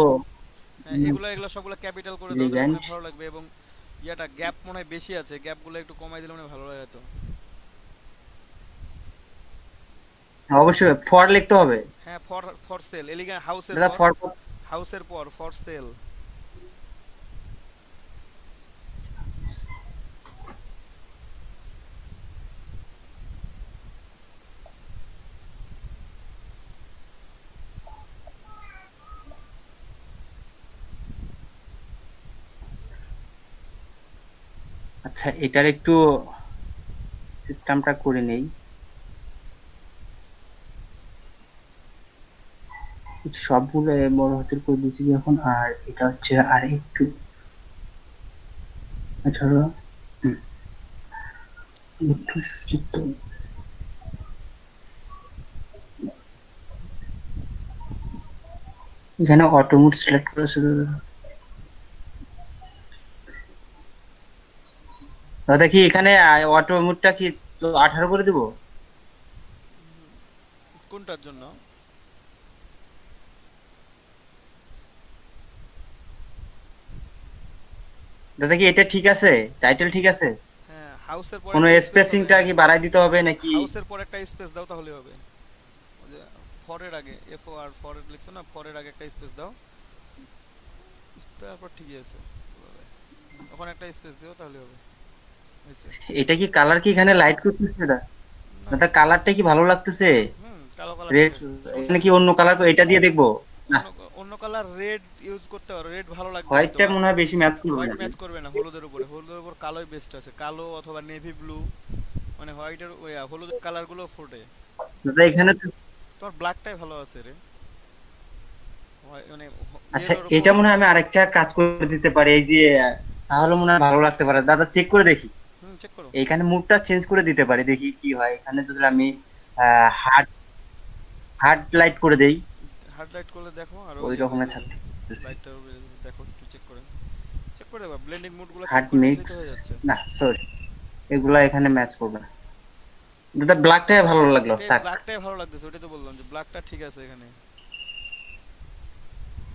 S1: হ্যাঁ, এগুলা সবগুলা ক্যাপিটাল করে দাও, তাহলে মনে
S5: এলিগেন্ট
S1: হয় ভালো লাগবে। এবং ইয়াটা গ্যাপ মনে হয় বেশি আছে, গ্যাপগুলো একটু কমাই দিলে মনে হয় ভালো লাগে তো।
S5: অবশ্যই ফর লিখতে হবে।
S1: হ্যাঁ, ফর ফর সেল, এলিগেন্ট হাউসের
S5: দাদা
S1: পর,
S5: ফর
S1: হাউসের পর ফর সেল।
S5: আচ্ছা এটার একটু সিস্টেমটা করে নেই। সবগুলো বড় হাতের করে দিয়েছি এখন, আর এটা হচ্ছে আর একটু 18 একটু চিত্ত। এখানে অটোমোড সিলেক্ট করেছে দাদা। দাদা কি এখানে অটোমোডটা কি 18 করে দিব?
S1: কোনটার জন্য?
S5: দাদা কি এটা ঠিক আছে? টাইটেল ঠিক আছে?
S1: হ্যাঁ, হাউসের পর
S5: কোনো
S1: একটা স্পেস হবে।
S5: স্পেসিংটা কি বাড়াই দিতে হবে নাকি?
S1: হাউসের পর একটা স্পেস দাও, তাহলে হবে। ওই যে ফরের আগে, FOR, ফরের লিখছো না, ফরের আগে একটা স্পেস দাও, তারপর ঠিকই আছে। ওখানে একটা স্পেস দিও, তাহলে হবে, হয়েছে।
S5: এটা কি কালার কি এখানে লাইট করতেছে দাদা?
S1: না,
S5: দাদা কালারটা কি ভালো লাগতেছে?
S1: কালো কালার ঠিক
S5: রেড,
S1: আছে, সমস্যা
S5: এখানে
S1: নেই।
S5: কি অন্য কালার এটা দিয়ে দেখবো? না
S1: অন্য কালার রেড ইউজ করতে পারো, রেড ভালো লাগবে হয়তো।
S5: হোয়াইটটা মনে হয় বেশি ম্যাচ করবে
S1: হোয়াইট
S5: না।
S1: ম্যাচ করবে না হলুদের উপরে, হলুদের উপর কালোই বেস্ট আছে, কালো অথবা নেভি ব্লু, মানে হোয়াইটের ওই হলুদের কালার গুলো ফোটে।
S5: দাদা এখানে তো
S1: তোমার ব্ল্যাকটাই ভালো আছে রে, মানে
S5: আচ্ছা
S1: ইয়েলোর
S5: এটা
S1: উপর।
S5: মনে হয় আমি আরেকটা কাজ করে দিতে পারি এই যে তাহলে মনে হয় ভালো লাগতে পারে। দাদা চেক করে দেখি।
S1: চেক করো।
S5: এখানে মুডটা চেঞ্জ করে দিতে পারি, দেখি কি হয়। এখানে যদি আমি হার্ড হার্ড লাইট করে দেই,
S1: হার্ড লাইট করলে দেখো, আর
S5: ওই রকমের থাকবে।
S1: লাইটটা দেখো, একটু চেক করে, চেক করে দেখো, ব্লেন্ডিং মুডগুলো চেক
S5: হার্ড
S1: করে দিলেই
S5: মিক্স
S1: তো হয়ে যাচ্ছে।
S5: না সরি, এগুলা এখানে ম্যাচ করবে না। দাদা ব্ল্যাকটাই ভালো লাগলো,
S1: এটাই
S5: থাক।
S1: ব্ল্যাকটাই ভালো লাগতেছে, ওটাই তো বললাম যে ব্ল্যাকটা ঠিক আছে, এখানে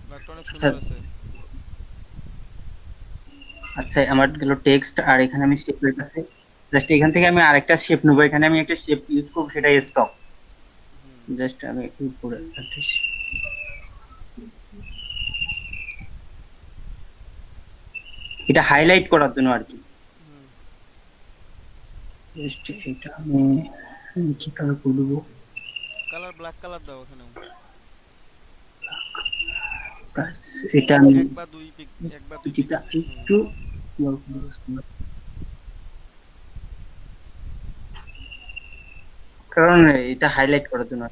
S1: ব্ল্যাকটা অনেক সুন্দর আছে।
S5: আচ্ছা আমার গেল টেক্সট, আর এখানে আমি স্টেপের কাছে জাস্ট এখান থেকে আমি আরেকটা শেপ নেবো, এখানে আমি একটা শেপ ইউজ করবো, সেটা স্টক। জাস্ট আমি একটু উপরে রাখতেছি। এটা হাইলাইট করার জন্য আর কি। জাস্ট এটা আমি কি কালার করে দেবো?
S1: কালার ব্ল্যাক কালার দাও এখানেও।
S5: ব্যাস, এটা আমি
S1: এক বা দুই পিক, এক বা দুই পিক
S5: এটা একটু কারণ এটা হাইলাইট করার জন্য।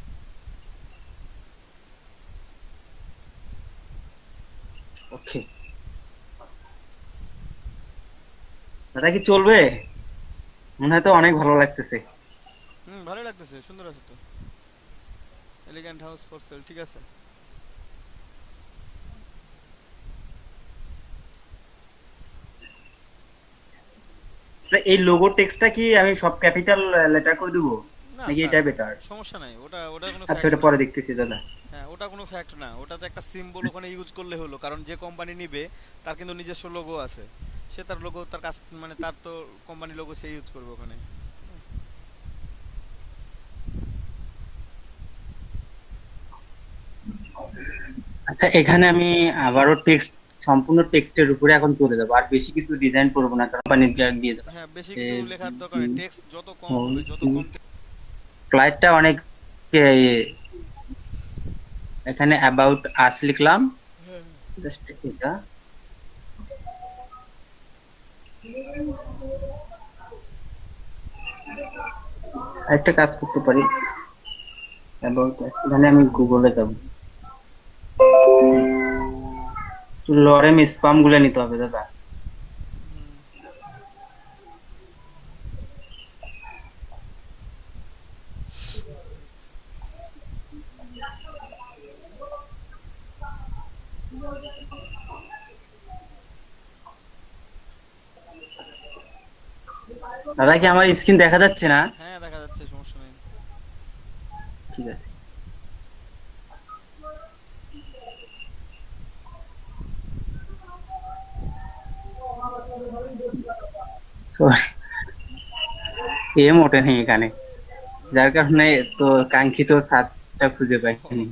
S5: ওকে, দাদা কি চলবে? মনে হয় তো অনেক ভালো লাগতেছে।
S1: ভালো লাগতেছে, সুন্দর আছে তো। এলিগ্যান্ট হাউস ফর সেল, ঠিক আছে।
S5: এই লোগো টেক্সটটা কি আমি সব ক্যাপিটাল লেটার করে দেবো,
S1: না
S5: নাকি এটা বেটার?
S1: সমস্যা নাই, ওটা কোনো
S5: আচ্ছা,
S1: ফ্যাক্ট
S5: ওটা
S1: না।
S5: পরে দেখতেছি দাদা।
S1: হ্যাঁ, ওটা কোনো ফ্যাক্ট না, ওটাতে একটা সিম্বল ওখানে ইউজ করলে হলো, কারণ যে কোম্পানি নিবে তার কিন্তু নিজস্ব লোগো আছে, সে তার লোগো, তার কাজ, মানে তার তো কোম্পানি লোগো সে ইউজ করবে ওখানে।
S5: আচ্ছা, এখানে আমি আবারও টেক্সট, সম্পূর্ণ টেক্সটের উপরে এখন চলে যাবো, আর বেশি কিছু ডিজাইন করবো না, কারণ কোম্পানি দিয়ে দেবো।
S1: হ্যাঁ, বেশি কিছু লেখার দরকার নেই, টেক্সট যত কম হবে, যত কম
S5: ক্লায়েন্টটা অনেক এখানে অ্যাবাউট আস লিখলাম, জাস্ট এটা। একটা কাজ করতে পারি, অ্যাবাউট আস, এখানে আমি গুগলে যাব, তো লরেম স্পাম গুলো নিতে হবে দাদা। দাদা কি আমার স্ক্রিন দেখা যাচ্ছে না?
S1: হ্যাঁ, দেখা যাচ্ছে, সমস্যা নেই।
S5: ঠিক আছে। এম ওঠে নেই এখানে, যার কারণে তো কাঙ্ক্ষিত সার্চটা খুঁজে পাইনি।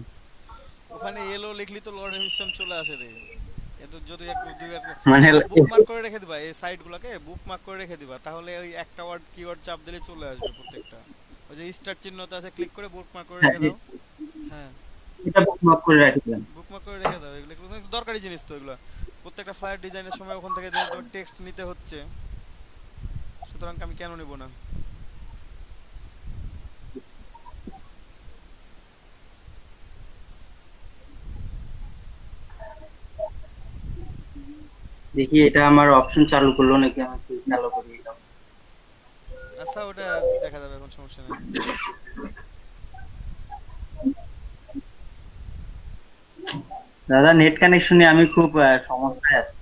S1: ওখানে এলো লিখলি তো লর্ড এমিশন চলে আসে রে। এত যদি একটু দুই একটা
S5: মানে
S1: বুকমার্ক করে রেখে দিবা, এই সাইটগুলোকে বুকমার্ক করে রেখে দিবা, তাহলে ওই একটা ওয়ার্ড কিওয়ার্ড চাপ দিলে চলে আসবে প্রত্যেকটা। ওই যে স্টার চিহ্নটা আছে, ক্লিক করে বুকমার্ক করে রেখে দাও। হ্যাঁ,
S5: এটা বুকমার্ক করে রাখলাম।
S1: বুকমার্ক করে রেখে দাও, এগুলো দরকারি জিনিস তো এগুলো। প্রত্যেকটা ফ্লায়ার ডিজাইনের সময় ওখান থেকে যেহেতু টেক্সট নিতে হচ্ছে, সুতরাং আমি কেন নিব না।
S5: দেখি এটা আমার অপশন চালু করলো নাকি, আমি চালু করি এটা।
S1: আচ্ছা, ওটা দেখা যাবে, এখন সমস্যা নেই।
S5: দাদা নেট কানেকশনে আমি খুব সমস্যায় আছি।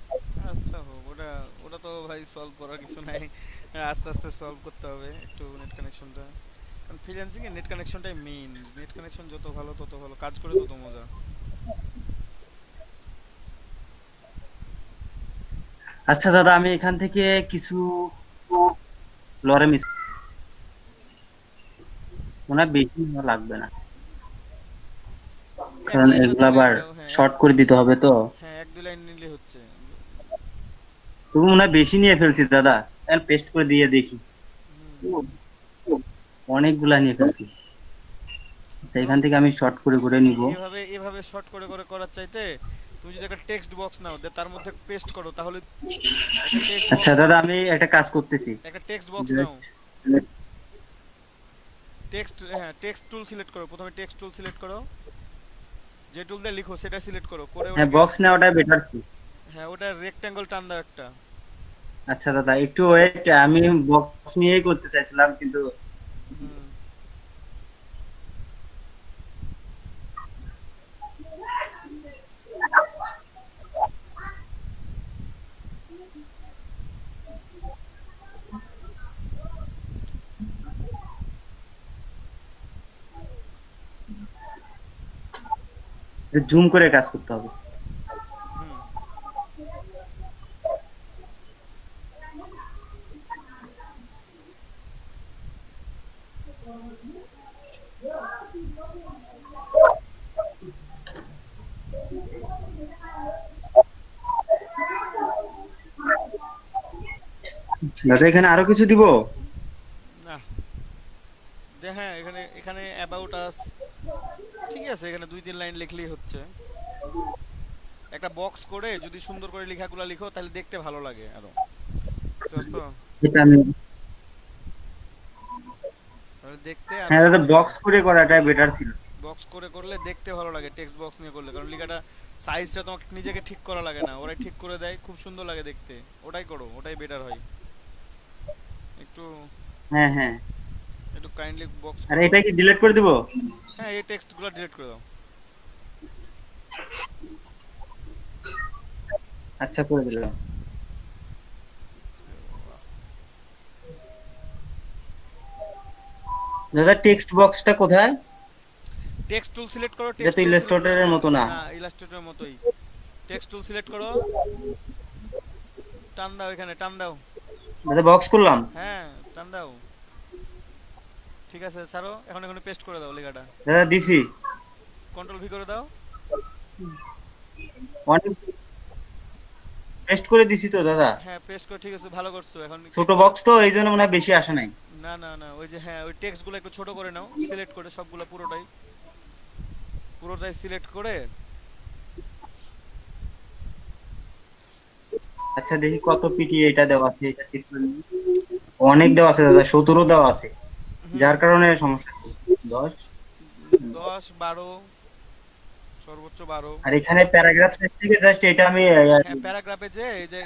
S1: আচ্ছা হোক, ওটা ওটা তো ভাই সলভ করার কিছু নাই, আস্তে আস্তে সলভ করতে হবে একটু নেট কানেকশনটা। কারণ ফ্রিল্যান্সিং এ নেট কানেকশনটাই মেইন, নেট কানেকশন যত ভালো তত ভালো, কাজ করে তত মজা।
S5: আচ্ছা দাদা, আমি এখান থেকে কিছু লরে মিস, মনে হয় বেশি লাগবে না,
S1: এক
S5: কারণ
S1: লাইন বা
S5: এগুলো
S1: দুই লাইন
S5: আবার
S1: দাও, হ্যাঁ
S5: শর্ট করে দিতে হবে তো।
S1: হ্যাঁ, এক দুই লাইন নিলে হচ্ছে।
S5: তুমি মনে হয় বেশি নিয়ে ফেলছি দাদা, তাহলে পেস্ট করে দিয়ে দেখি। অনেকগুলা নিয়ে ফেলছি। আচ্ছা, এখান থেকে আমি শর্ট করে করে নিব।
S1: এভাবে এভাবে শর্ট করে করে করার চাইতে তুমি যদি একটা টেক্সট বক্স নাও, তার মধ্যে পেস্ট করো, তাহলে একটা টেক্সট
S5: আচ্ছা
S1: বক্স
S5: দাদা,
S1: নাও,
S5: আমি একটা কাজ করতেছি।
S1: একটা টেক্সট বক্স নাও, টেক্সট, হ্যাঁ টেক্সট টুল সিলেক্ট করো, প্রথমে টেক্সট টুল সিলেক্ট করো, যে টুল দিয়ে লিখো সেটা সিলেক্ট করো, করে
S5: হ্যাঁ,
S1: ওটাকে,
S5: বক্স নেওয়াটা বেটার।
S1: হ্যাঁ ওটা রেক্ট্যাঙ্গল টান দাও একটা।
S5: আচ্ছা দাদা, একটু ওয়েট, আমি বক্স নিয়েই করতে চাইছিলাম কিন্তু।
S1: হুম,
S5: জুম করে কাজ করতে হবে।
S1: হুম।
S5: দাদা এখানে আরো কিছু দিব?
S1: না, যে হ্যাঁ এখানে এখানে অ্যাবাউট আস ঠিক আছে, এখানে 2-3 লাইন লিখলেই হচ্ছে। একটা বক্স করে যদি সুন্দর করে লেখাগুলো লিখো তাহলে দেখতে ভালো লাগে আরো, বুঝতে পারছো?
S5: এটা আমি,
S1: তাহলে দেখতে আরো
S5: হ্যাঁ দাদা
S1: সুন্দর লাগে।
S5: বক্স করে করাটা বেটার ছিল।
S1: বক্স করে করলে দেখতে ভালো লাগে, টেক্সট বক্স নিয়ে করলে, কারণ লেখাটা সাইজটা তোমাকে নিজেকে ঠিক করা লাগে না, ওরাই ঠিক করে দেয়, খুব সুন্দর লাগে দেখতে। ওটাই করো, ওটাই বেটার হয়। একটু
S5: হ্যাঁ হ্যাঁ।
S1: একটু কাইন্ডলি বক্স
S5: আর
S1: করো।
S5: এটা কি ডিলিট করে দিব?
S1: হ্যাঁ, এই টেক্সটগুলো ডিলিট করে দাও।
S5: আচ্ছা করে দিলাম। দাদা টেক্সট বক্সটা কোথায়?
S1: টেক্সট টুল সিলেক্ট করো,
S5: এটা
S1: টেক্সট
S5: তো
S1: টুল সিলেক্ট,
S5: ইলাস্ট্রেটরের মতো না।
S1: না ইলাস্ট্রেটরের মতোই। টেক্সট টুল সিলেক্ট করো, টান দাও, এখানে টান দাও।
S5: দাদা বক্স করলাম।
S1: হ্যাঁ, টান দাও। ঠিক আছে, ছাড়ো। এখন এখানে পেস্ট করে দাও লেখাটা।
S5: দাদা দিছি।
S1: কন্ট্রোল ভি করে দাও।
S5: অনেক টেস্ট করে দিছি তো দাদা।
S1: হ্যাঁ, পেস্ট করে ঠিক আছে, ভালো করছো। এখন
S5: ছোট বক্স তো এই জন্য মনে হয় বেশি আসে নাই।
S1: না না না, ওই যে হ্যাঁ ওই টেক্সটগুলো একটু ছোট করে নাও, সিলেক্ট করে সবগুলো পুরোটাই পুরোটাই সিলেক্ট করে।
S5: আচ্ছা দেখি কত পিটি এটা দেওয়া আছে, এটা ঠিক করে নিই। অনেক দেওয়া আছে দাদা, 17 দেওয়া আছে, যার কারণে সমস্যা। 10
S1: 10-12, সর্বোচ্চ 12।
S5: আর এখানে প্যারাগ্রাফ থেকে জাস্ট এটা আমি
S1: হ্যাঁ, প্যারাগ্রাফে যে এই যে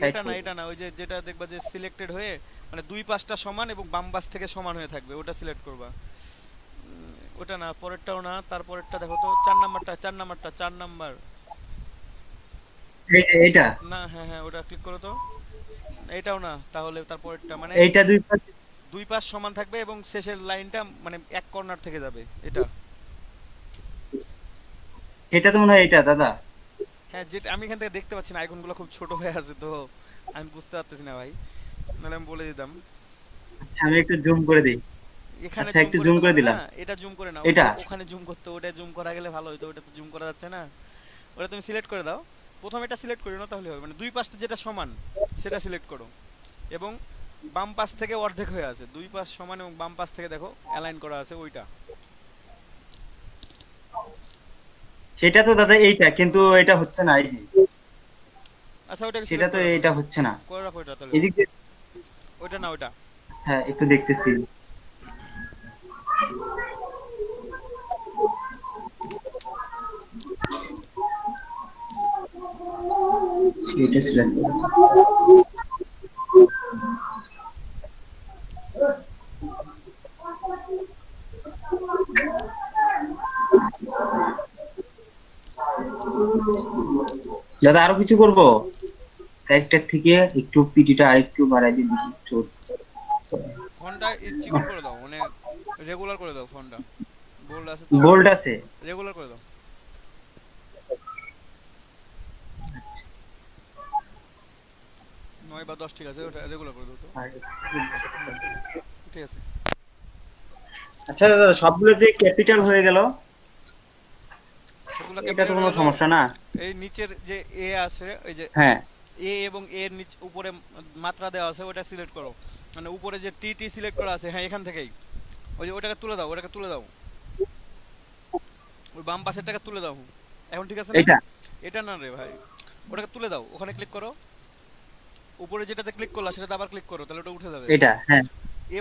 S1: এটা না এটা না, ওই যে যেটা দেখবা যে সিলেক্টেড হয়ে মানে দুই পাশটা সমান এবং বাম পাশ থেকে সমান হয়ে থাকবে, ওটা সিলেক্ট করবা। ওটা না, পরেরটাও না, তারপরেরটা দেখো তো, 4 নাম্বারটা 4 নাম্বার।
S5: এই যে এটা,
S1: না, হ্যাঁ হ্যাঁ, ওটা ক্লিক করো তো। এটাও না, তাহলে তারপরেরটা মানে
S5: এইটা দুই পাশে।
S1: দুই পাশ সমান থাকবে এবং শেষের লাইনটা মানে এক কর্নার থেকে যাবে, এটা।
S5: এটা তো মনে হয় এটা দাদা।
S1: হ্যাঁ, যেটা আমি এখান থেকে দেখতে পাচ্ছি না, আইকনগুলো খুব ছোট হয়ে আছে তো আমি বুঝতে পারতেছি না ভাই, নাহলে আমি বলে দিতাম।
S5: আচ্ছা আমি একটু জুম করে দিই।
S1: এখানে
S5: আচ্ছা
S1: জুম
S5: একটু
S1: করে
S5: জুম
S1: তো
S5: করে
S1: হবে না,
S5: দিলাম।
S1: এটা জুম করে নাও। ওই
S5: এটা
S1: যে ওখানে জুম করতে, ওটা জুম করা গেলে ভালো হতো, ওটা তো জুম করা যাচ্ছে না। ওটা তুমি সিলেক্ট করে দাও, প্রথমে এটা সিলেক্ট করে নাও, তাহলে হবে। মানে দুই পাশটা যেটা সমান সেটা সিলেক্ট করো, এবং বাম পাশ থেকে অর্ধেক হয়ে আছে, দুই পাশ সমান এবং বাম পাশ থেকে দেখো অ্যালাইন করা আছে ওইটা।
S5: সেটা তো দাদা এইটা, কিন্তু এটা হচ্ছে না এই যে।
S1: আচ্ছা, ওটা
S5: সেটা
S1: সিলেক্ট
S5: তো
S1: করে রাখো,
S5: এটা হচ্ছে না।
S1: করে রাখো ওটা তাহলে।
S5: এদিক দিয়ে।
S1: ওইটা না, ওইটা।
S5: হ্যাঁ একটু দেখতেছি। এটা সিলেক্ট করো। দাদা আরো কিছু করব? ক্যারেক্টার থেকে একটু পিটিটা আরেকটু বাড়াই দিই দেখি চোট।
S1: ফন্টটা চিকন করে দাও, মানে রেগুলার করে দাও ফন্টটা। বোল্ড আছে তো,
S5: বোল্ড আছে।
S1: রেগুলার করে দাও। 9 বা 10 ঠিক আছে, ওটা রেগুলার করে দাও তো। ঠিক আছে।
S5: আচ্ছা দাদা সবগুলো যে ক্যাপিটাল হয়ে গেল,
S1: সবগুলো
S5: এটা তো
S1: ক্যাপিটাল
S5: কোনো
S1: হলো।
S5: সমস্যা না।
S1: এই নিচের যে এ আছে, এই যে
S5: হ্যাঁ
S1: এ এবং এর নিচ উপরে মাত্রা দেওয়া আছে, ওটা সিলেক্ট করো। মানে উপরে যে টি টি সিলেক্ট করা আছে, হ্যাঁ এখান থেকেই ওই যে ওটাকে তুলে দাও, ওটাকে তুলে দাও, ওই বাম পাশেরটাকে তুলে দাও। এখন ঠিক আছে না?
S5: এটা
S1: এটা না রে ভাই, ওটাকে তুলে দাও, ওখানে ক্লিক করো, উপরে যেটাতে ক্লিক করলা সেটাতে আবার ক্লিক করো, তাহলে ওটা উঠে যাবে।
S5: এটা হ্যাঁ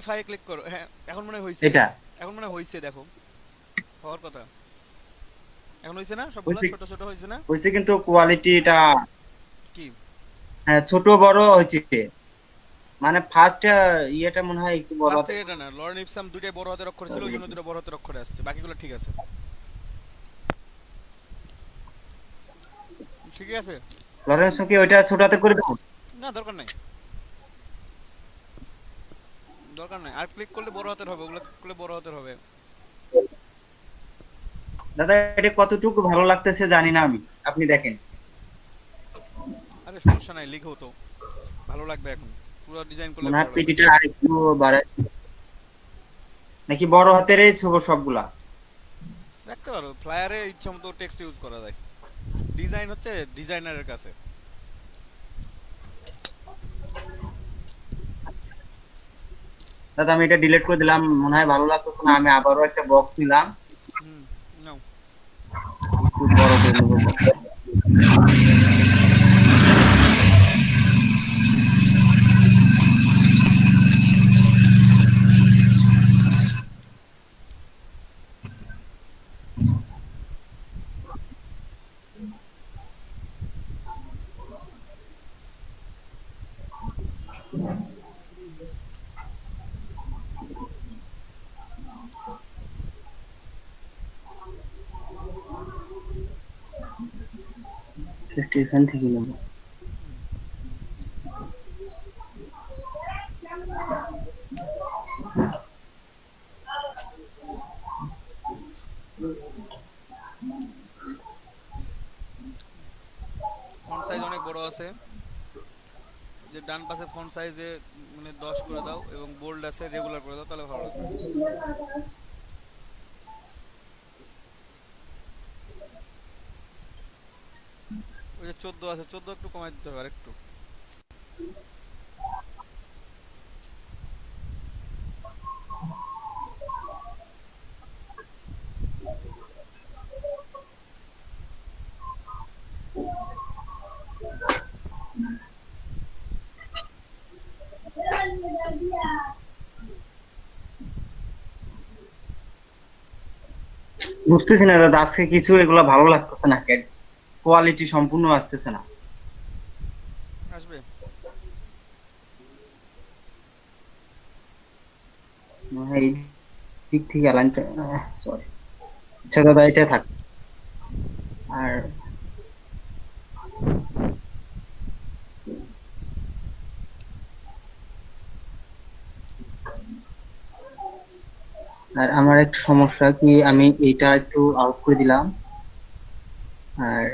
S1: F5 ক্লিক করো। হ্যাঁ, এখন মনে হয় হইছে।
S5: এটা
S1: এখন মনে হয় হইছে, দেখো হওয়ার কথা। এখন হইছে না, সবগুলো
S5: হইছে।
S1: ছোট ছোট হইছে না?
S5: হয়েছে কিন্তু কোয়ালিটিটা
S1: কি
S5: হ্যাঁ ছোট বড় হয়েছে। মানে ফার্স্ট ইয়েটা মনে হয় একটু বড়
S1: ফার্স্টে
S5: আছে।
S1: এটা না, লরেন ইপসাম দুইটাই বড় হাতের অক্ষর ছিল, ওই জন্য দুটো বড় হাতের অক্ষরে আসছে, বাকিগুলো ঠিক আছে। ঠিক আছে,
S5: লরেন্স কি ওইটা ছোট হাতে করে দেবো?
S1: না দরকার নাই, দরকার নাই। আর ক্লিক করলে বড় হাতের হবে, ওগুলো ক্লিক করলে বড় হাতের হবে।
S5: দাদা এটা কতটুকু ভালো লাগতেছে জানি না আমি, আপনি দেখেন।
S1: আরে সমস্যা নাই, লিখো তো, ভালো লাগবে। এখন পুরো ডিজাইন করলে
S5: মনে
S1: ভালো
S5: হয়
S1: লাগবে।
S5: পিটিটা আরেকটু বাড়াই নাকি বড় হাতেরই ছোট সবগুলা?
S1: রাখতে পারো, ফ্লায়ারে ইচ্ছা মতো টেক্সট ইউজ করা যায়। ডিজাইন হচ্ছে ডিজাইনারের কাছে।
S5: দাদা আমি এটা ডিলিট করে দিলাম, মনে হয় ভালো লাগতেছে না, আমি আবারও একটা বক্স নিলাম,
S1: হুম, নাও।
S5: একটু বড় করে নেবো box টা। Just এখান থেকে নেবো।
S1: ফন্ট সাইজ অনেক বড় আছে, যে ডান পাশে ফন্ট সাইজে মানে 10 করে দাও এবং বোল্ড আছে রেগুলার করে দাও, তাহলে ভালো লাগবে। ওই যে 14 আছে, 14 একটু কমাই দিতে হবে আরেকটু।
S5: বুঝতেছি না দাদা, আজকে কিছু এগুলা ভালো লাগতেছে না, কোয়ালিটি সম্পূর্ণ আসতেছে না।
S1: আসবে।
S5: মনে হয় এই দিক থেকে অ্যালাইনটা, সরি। আচ্ছা দাদা এটা থাক। আর আর আমার একটা সমস্যা কি, আমি এটা একটু আউট করে দিলাম, আর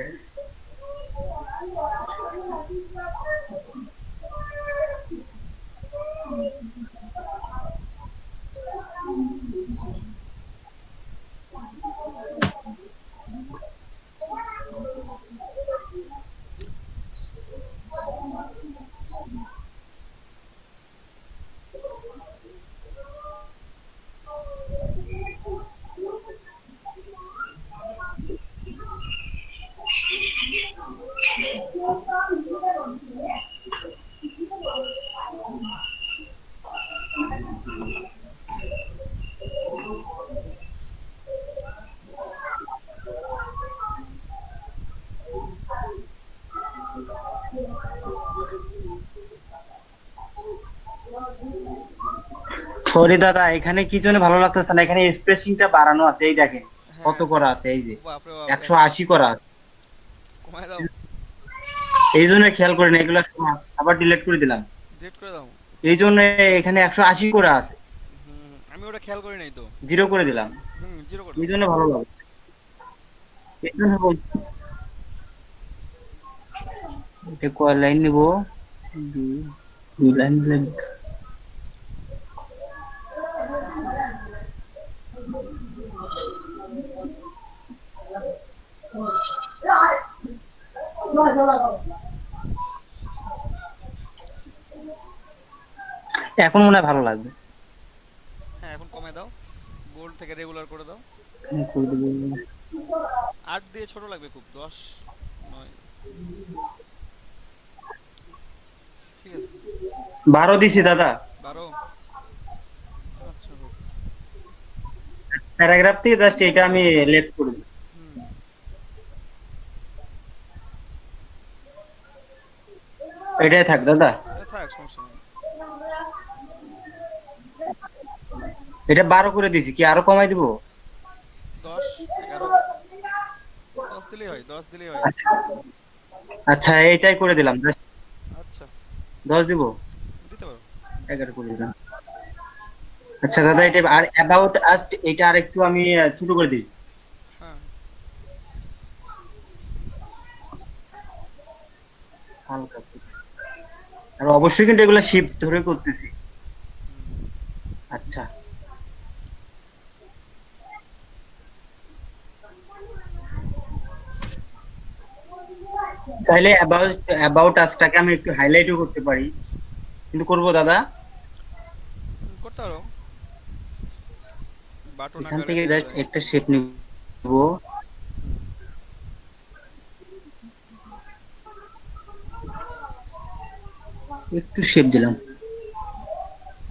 S5: সরি দাদা, এখানে কি জন্য ভালো লাগতেছে না, এখানে স্পেসিংটা বাড়ানো আছে, এই দেখেন কত
S1: হ্যাঁ,
S5: করা আছে, এই যে
S1: বাপরে বাপ,
S5: 180 করা আছে,
S1: কমাই দাও,
S5: এই জন্য খেয়াল করি না এগুলো, আবার ডিলিট করে দিলাম,
S1: ডিলিট করে দাও।
S5: এই জন্য এখানে 180 করা আছে,
S1: আমি ওটা খেয়াল করি নাই তো।
S5: জিরো করে দিলাম,
S1: জিরো করে
S5: এই
S1: দাও।
S5: জন্য ভালো লাগে, এই জন্য বলছি। এটা কয় লাইন নিব, দুই লাইন নিলে এখন মনে হয় ভালো লাগবে।
S1: হ্যাঁ, এখন কমাই দাও, বোল্ড থেকে রেগুলার করে দাও।
S5: এখানে করে দেবো।
S1: 8 দিয়ে ছোট লাগবে খুব, 10 9। ঠিক আছে,
S5: 12 দিছি দাদা,
S1: 12। আচ্ছা হোক।
S5: প্যারাগ্রাফ থেকে জাস্ট এটা আমি লেফট করে দিই,
S1: হুম,
S5: এটাই থাক দাদা।
S1: থাক, সমস্যা নেই।
S5: এটা 12 করে দিছি, কি আরো কমাই দিব?
S1: 10 11 10 দিলেই হয়, 10 দিলেই হয়।
S5: আচ্ছা এইটাই করে দিলাম, just
S1: আচ্ছা,
S5: 10 দিব,
S1: দিতে পারো।
S5: 11 করে দিলাম। আচ্ছা দাদা এটা আর অ্যাবাউট আস, এটা আর একটু আমি ছোট করে দিই,
S1: হ্যাঁ,
S5: হালকা করে। আর অবশ্যই কিন্তু এগুলো শিফট ধরে করতেছি। আচ্ছা চাইলে অ্যাবাউট আসটাকে আমি একটু হাইলাইটও করতে পারি, কিন্তু করব দাদা?
S1: করতে করতে পারো, বাটন
S5: এখান
S1: আকারে
S5: থেকে
S1: দেওয়া
S5: জাস্ট
S1: যায়।
S5: একটা শেপ নিব, একটু শেপ দিলাম,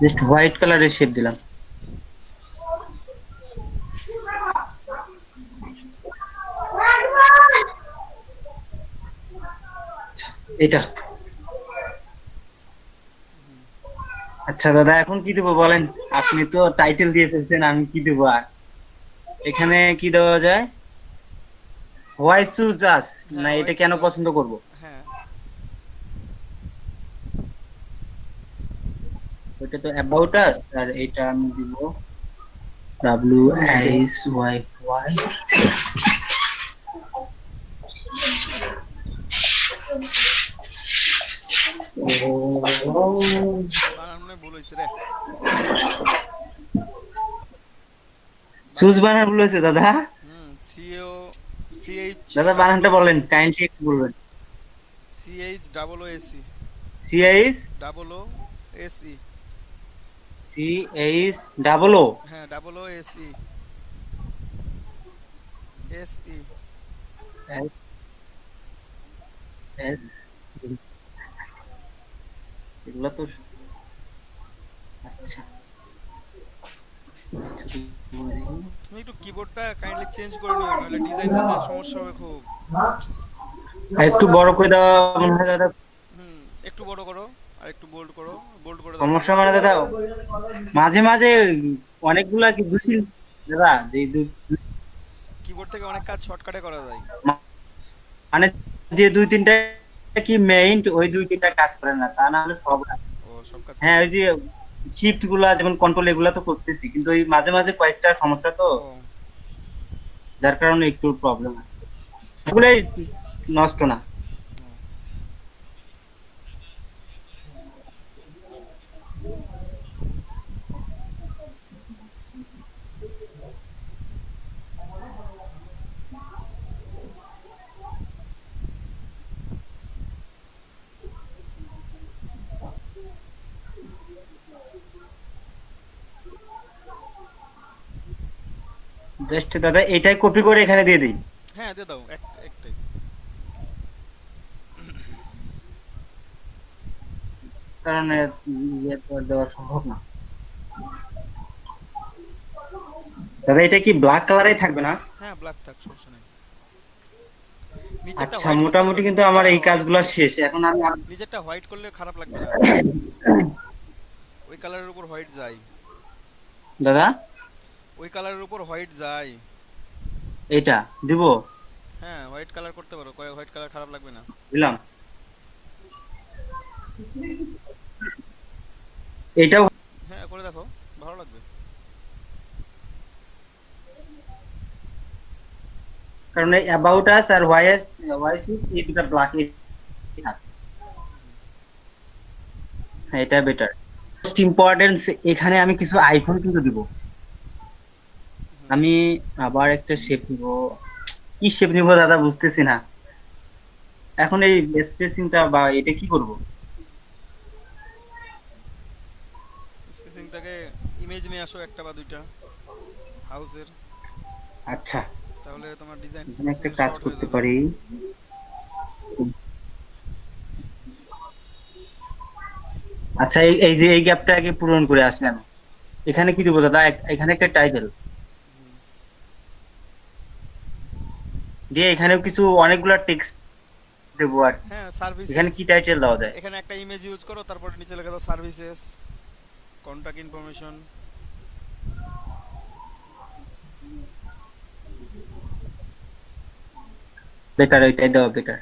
S5: জাস্ট হোয়াইট কালারের শেপ দিলাম। এটা আচ্ছা দাদা, এখন কি দেবো বলেন? আপনি তো টাইটেল দিয়ে ফেলছেন, আমি কি দেবো আর? এখানে কি দেওয়া যায়? হোয়াই চুজ আস, না
S1: হ্যাঁ,
S5: এটা
S1: হোয়াইট
S5: কেন
S1: চুজ।
S5: পছন্দ করব?
S1: হ্যাঁ,
S5: ওইটা তো অ্যাবাউট আস, আর এটা আমি দিব ডাব্লিউ এস ওয়াই ওয়াই।
S1: বানানো ভুল হয়েছে রে।
S5: চুজ বানান ভুল হয়েছে দাদা?
S1: সিও সিএইচ
S5: দাদা
S1: ডাবল
S5: বানানটা
S1: ও
S5: বলেন,
S1: এসি,
S5: কাইন্ডলি একটু বলবেন।
S1: CH double O SE,
S5: CH
S1: double O SE.
S5: CH double O
S1: হ্যাঁ, double O SE, SE.
S5: S S, এগুলো তো আচ্ছা।
S1: তুমি একটু কিবোর্ডটা কাইন্ডলি চেঞ্জ করে নিও, নাহলে ডিজাইন করতে সমস্যা হবে খুব।
S5: আর একটু বড় করে দেওয়া মনে হয় দাদা।
S1: একটু বড় করো, আর একটু বোল্ড করো, বোল্ড করে দাও
S5: সমস্যা
S1: পুরো।
S5: মানে দাদা, মাঝে মাঝে অনেকগুলা কি দুই তিন, দাদা যে
S1: কিবোর্ড থেকে অনেক কাজ শর্টকাটে করা যায়।
S5: মানে যে দুই তিনটা কি মেইন, ওই দুই তিনটা কাজ করে না, তা না হলে সব।
S1: ও, সব কাজ
S5: হ্যাঁ,
S1: করে
S5: ওই
S1: না।
S5: যে শিফট গুলা যেমন কন্ট্রোল এগুলা তো করতেছি, কিন্তু ওই মাঝে মাঝে কয়েকটা সমস্যা তো,
S1: ও,
S5: যার কারণে একটু প্রবলেম হয়। ওগুলাই নষ্ট না। জাস্ট দাদা এটাই কপি করে এখানে দিয়ে দিই,
S1: হ্যাঁ, দিয়ে দাও একটাই।
S5: কারণ ইয়ে তো আর দেওয়া সম্ভব না। দাদা এটা কি ব্ল্যাক কালারেই থাকবে না?
S1: হ্যাঁ, ব্ল্যাক থাক, সমস্যা নেই। নিচেরটা
S5: আচ্ছা,
S1: হোয়াইট করতে পারো,
S5: মোটামুটি কিন্তু আমার এই কাজগুলো শেষ। এখন আমি
S1: নিচেরটা হোয়াইট করলে খারাপ লাগবে না। ওই কালারের উপর হোয়াইট যায়,
S5: দাদা
S1: ওই কালারের উপর হোয়াইট যায়।
S5: এটা দিব,
S1: হ্যাঁ, হোয়াইট কালার করতে পারো, হোয়াইট কালার খারাপ লাগবে না।
S5: দিলাম। এটাও,
S1: হ্যাঁ, করে দেখো, ভালো লাগবে।
S5: কারণ এই অ্যাবাউট আস আর হোয়াই হোয়াই এই দুটো ব্ল্যাক, হ্যাঁ এটা বেটার। মোস্ট ইম্পর্টেন্ট, এখানে আমি কিছু আইকন কিন্তু দিব। আমি আবার একটা শেপ নিব, কি শেপ নিব দাদা বুঝতেছি না এখন। এই স্পেসিংটা বা এটা কি করব?
S1: স্পেসিংটাকে ইমেজ নিয়ে আসো, একটা বা দুইটা হাউসের,
S5: আচ্ছা,
S1: তাহলে তোমার ডিজাইন
S5: এখানে একটা কাজ
S1: শর্ট হয়ে
S5: করতে
S1: যাবে।
S5: পারি। আচ্ছা, এই যে এই গ্যাপটা আগে পূরণ করে আসি আমি। এখানে কি দেবো দাদা? এখানে একটা টাইটেল দিয়ে এখানেও কিছু অনেকগুলা টেক্সট দেবো। আর
S1: হ্যাঁ,
S5: এখানে
S1: সার্ভিসেস।
S5: কি টাইটেল দেওয়া যায়?
S1: এখানে একটা ইমেজ ইউজ করো, তারপরে নিচে লেখা দাও সার্ভিসেস, কন্টাক্ট ইনফরমেশন।
S5: বেটার, ওইটাই দেওয়া বেটার।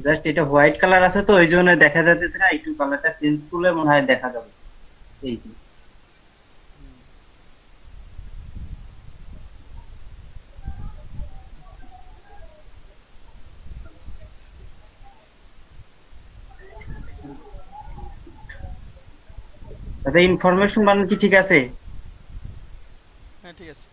S5: জাস্ট এটা হোয়াইট কালার আছে তো, ওই জন্য দেখা যাচ্ছে না, একটু কালারটা চেঞ্জ করলে মনে হয় দেখা যাবে। এই যে দাদা ইনফরমেশন বানান কি ঠিক আছে?
S1: হ্যাঁ ঠিক আছে।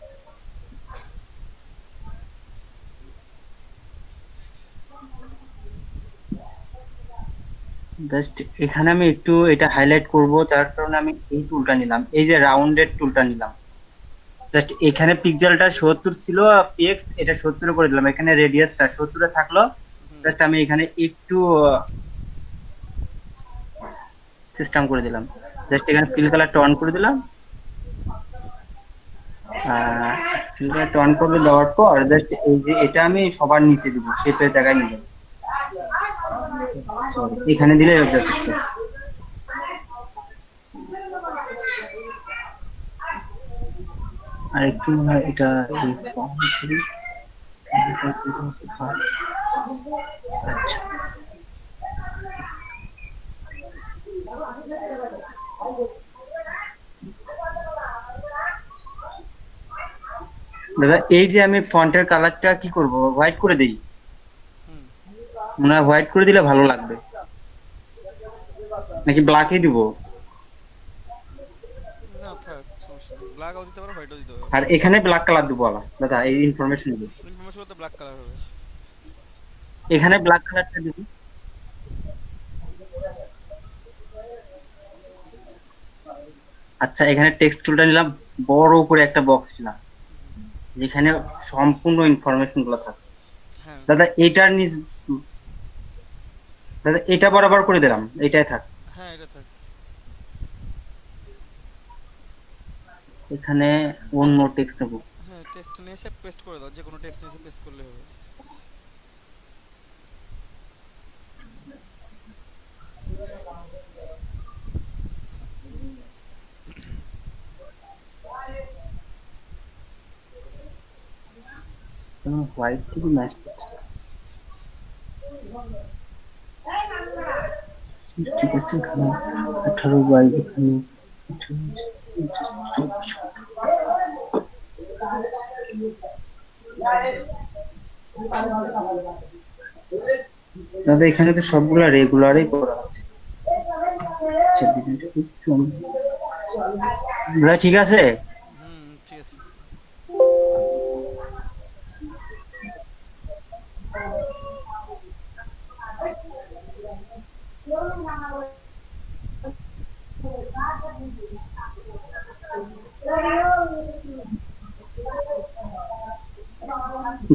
S5: জাস্ট এখানে আমি একটু এটা হাইলাইট করব, যার কারণে আমি এই টুলটা নিলাম, এই যে রাউন্ডেড টুলটা নিলাম। জাস্ট এখানে পিক্সেলটা 70 ছিল, পিএক্স এটা 70 করে দিলাম, এখানে রেডিয়াসটা 70 এ থাকলো।
S1: হুম
S5: জাস্ট আমি এখানে একটু সিস্টেম করে দিলাম, জাস্ট এখানে ফিল কালারটা অন করে দিলাম। ফিল কালারটা অন করে দেওয়ার পর জাস্ট এই যে এটা আমি সবার নিচে দিব, শেপের জায়গায় নিব,
S1: হুম
S5: সরি এখানে দিলে যথেষ্ট। আর একটু মনে হয় এটা এই ফর্ম করি। আচ্ছা দাদা, এই যে আমি ফন্টের কালারটা কি করব, হোয়াইট করে দেই?
S1: হুম।
S5: মনে হয় হোয়াইট করে দিলে ভালো লাগবে, নাকি ব্ল্যাকই দিব?
S1: না থাক, সমস্যা নেই, ব্ল্যাকও দিতে পারো, হোয়াইটও দিতে পারো।
S5: আর এখানে ব্ল্যাক কালার দিব আবার দাদা, এই ইনফরমেশন দিব,
S1: ইনফরমেশন তো ব্ল্যাক কালার হবে।
S5: এখানে ব্ল্যাক কালারটা দিব। আচ্ছা এখানে টেক্সট টুলটা নিলাম, বড় উপরে একটা বক্স নিলাম যেখানে সম্পূর্ণ ইনফরমেশন গুলো থাকে।
S1: হ্যাঁ
S5: দাদা এটার নিচ, দাদা এটা বরাবর করে দিলাম, এটাই থাক।
S1: হ্যাঁ এটা থাক।
S5: এখানে অন্য টেক্সট নেব।
S1: হ্যাঁ টেক্সট নিয়ে এসে পেস্ট করে দাও, যে কোনো টেক্সট নিয়ে এসে পেস্ট করলে হবে।
S5: হোয়াইট কি ম্যাচ, ঠিক আছে এখানে 18 বাই এখানে 18। দাদা এখানে তো সবগুলা রেগুলারই করা আছে। আচ্ছা, ডিজাইনটা একটু দাদা ঠিক আছে।
S1: হুম ঠিক আছে।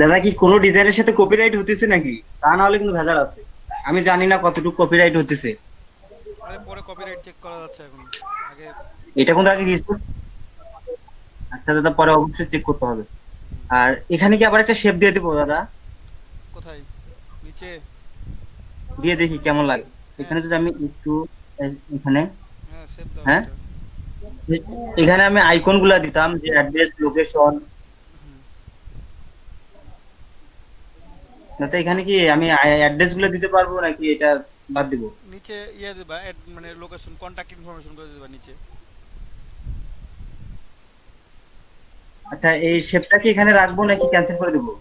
S5: দাদা কি কোনো ডিজাইনের সাথে কপিরাইট হতেছে নাকি? তা না হলে কিন্তু ভেজাল আছে, আমি জানি না কতটুকু কপিরাইট হতেছে।
S1: আরে পরে কপিরাইট চেক করা যাচ্ছে এখন, আগে।
S5: এটা কোন আগে দিয়েছো? আচ্ছা দাদা পরে অবশ্যই চেক করতে হবে। আর এখানে কি আবার একটা শেপ দিয়ে দিব দাদা?
S1: কোথায়? নিচে?
S5: দিয়ে দেখি কেমন লাগে।
S1: হ্যাঁ
S5: এখানে যদি আমি একটু এখানে,
S1: হ্যাঁ শেপ দাও
S5: হ্যাঁ
S1: একটা।
S5: এখানে আমি আইকন গুলা দিতাম, যে অ্যাড্রেস, লোকেশন।
S1: হুম
S5: দাদা এখানে কি আমি অ্যাড্রেস গুলো দিতে পারবো নাকি এটা বাদ দিব?
S1: নিচে ইয়ে দিবা, মানে লোকেশন, কন্টাক্ট ইনফরমেশন করে দিবা নিচে।
S5: আচ্ছা এই শেপটা কি এখানে রাখবো নাকি ক্যান্সেল করে দেবো?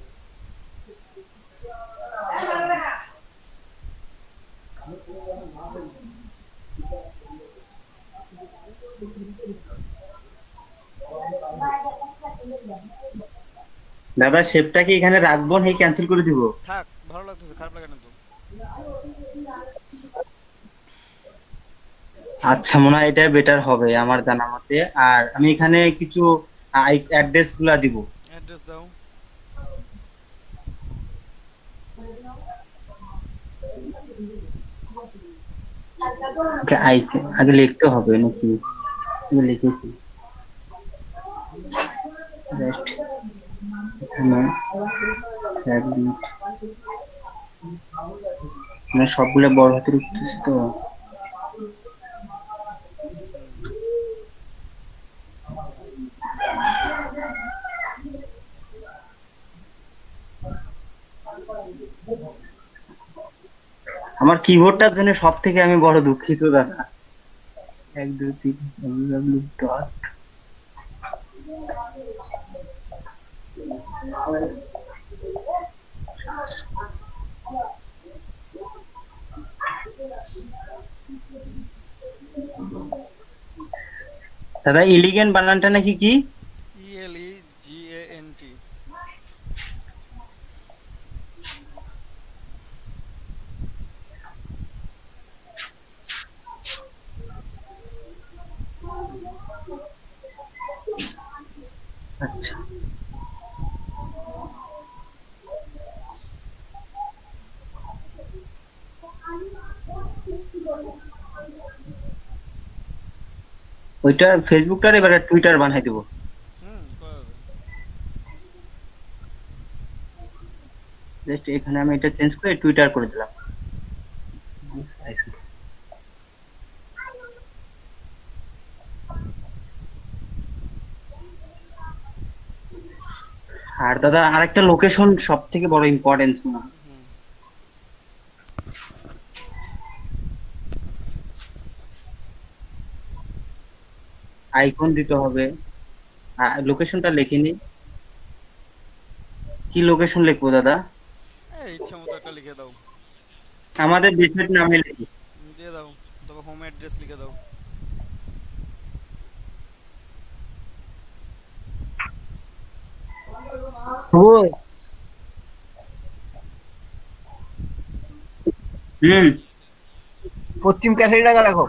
S5: দাদা শেপটা কি এখানে রাখবো নাকি ক্যান্সেল করে দিব?
S1: থাক, ভালো লাগতেছে, খারাপ লাগে না তো।
S5: আচ্ছা মনে হয় এটা বেটার হবে আমার জানা মতে। আর আমি এখানে কিছু অ্যাড্রেস গুলা দিব।
S1: অ্যাড্রেস দাও।
S5: আগে লিখতে হবে নাকি? আমি লিখেছি জাস্ট এখানে ফ্যাব্রিক, মানে সবগুলো বড় হাতের উঠতেছে তো। আমার কিবোর্ডটার জন্য সব থেকে আমি বড় দুঃখিত দাদা। 1 2 3 ডট দাদা ইলিগেন্ট বানানটা নাকি কি?
S1: ELEGANT।
S5: আচ্ছা, ওইটা ফেসবুকটার এবারে টুইটার বানাই দেবো।
S1: করা যাবে।
S5: জাস্ট এখানে আমি এটা চেঞ্জ করে টুইটার করে দিলাম। আর দাদা আরেকটা লোকেশন সব থেকে বড় ইম্পর্টেন্স মনে হয়,
S1: হুম
S5: আইকন দিতে হবে। লোকেশনটা লিখিনি, কি লোকেশন লিখবো দাদা?
S1: ইচ্ছা মতো একটা লিখে দাও,
S5: আমাদের দেশের নামে লিখি।
S1: দিয়ে দাও, তবে হোম অ্যাড্রেস লিখে দাও।
S3: ওই
S5: হুম।
S3: পশ্চিম কাশির টাকা রাখো।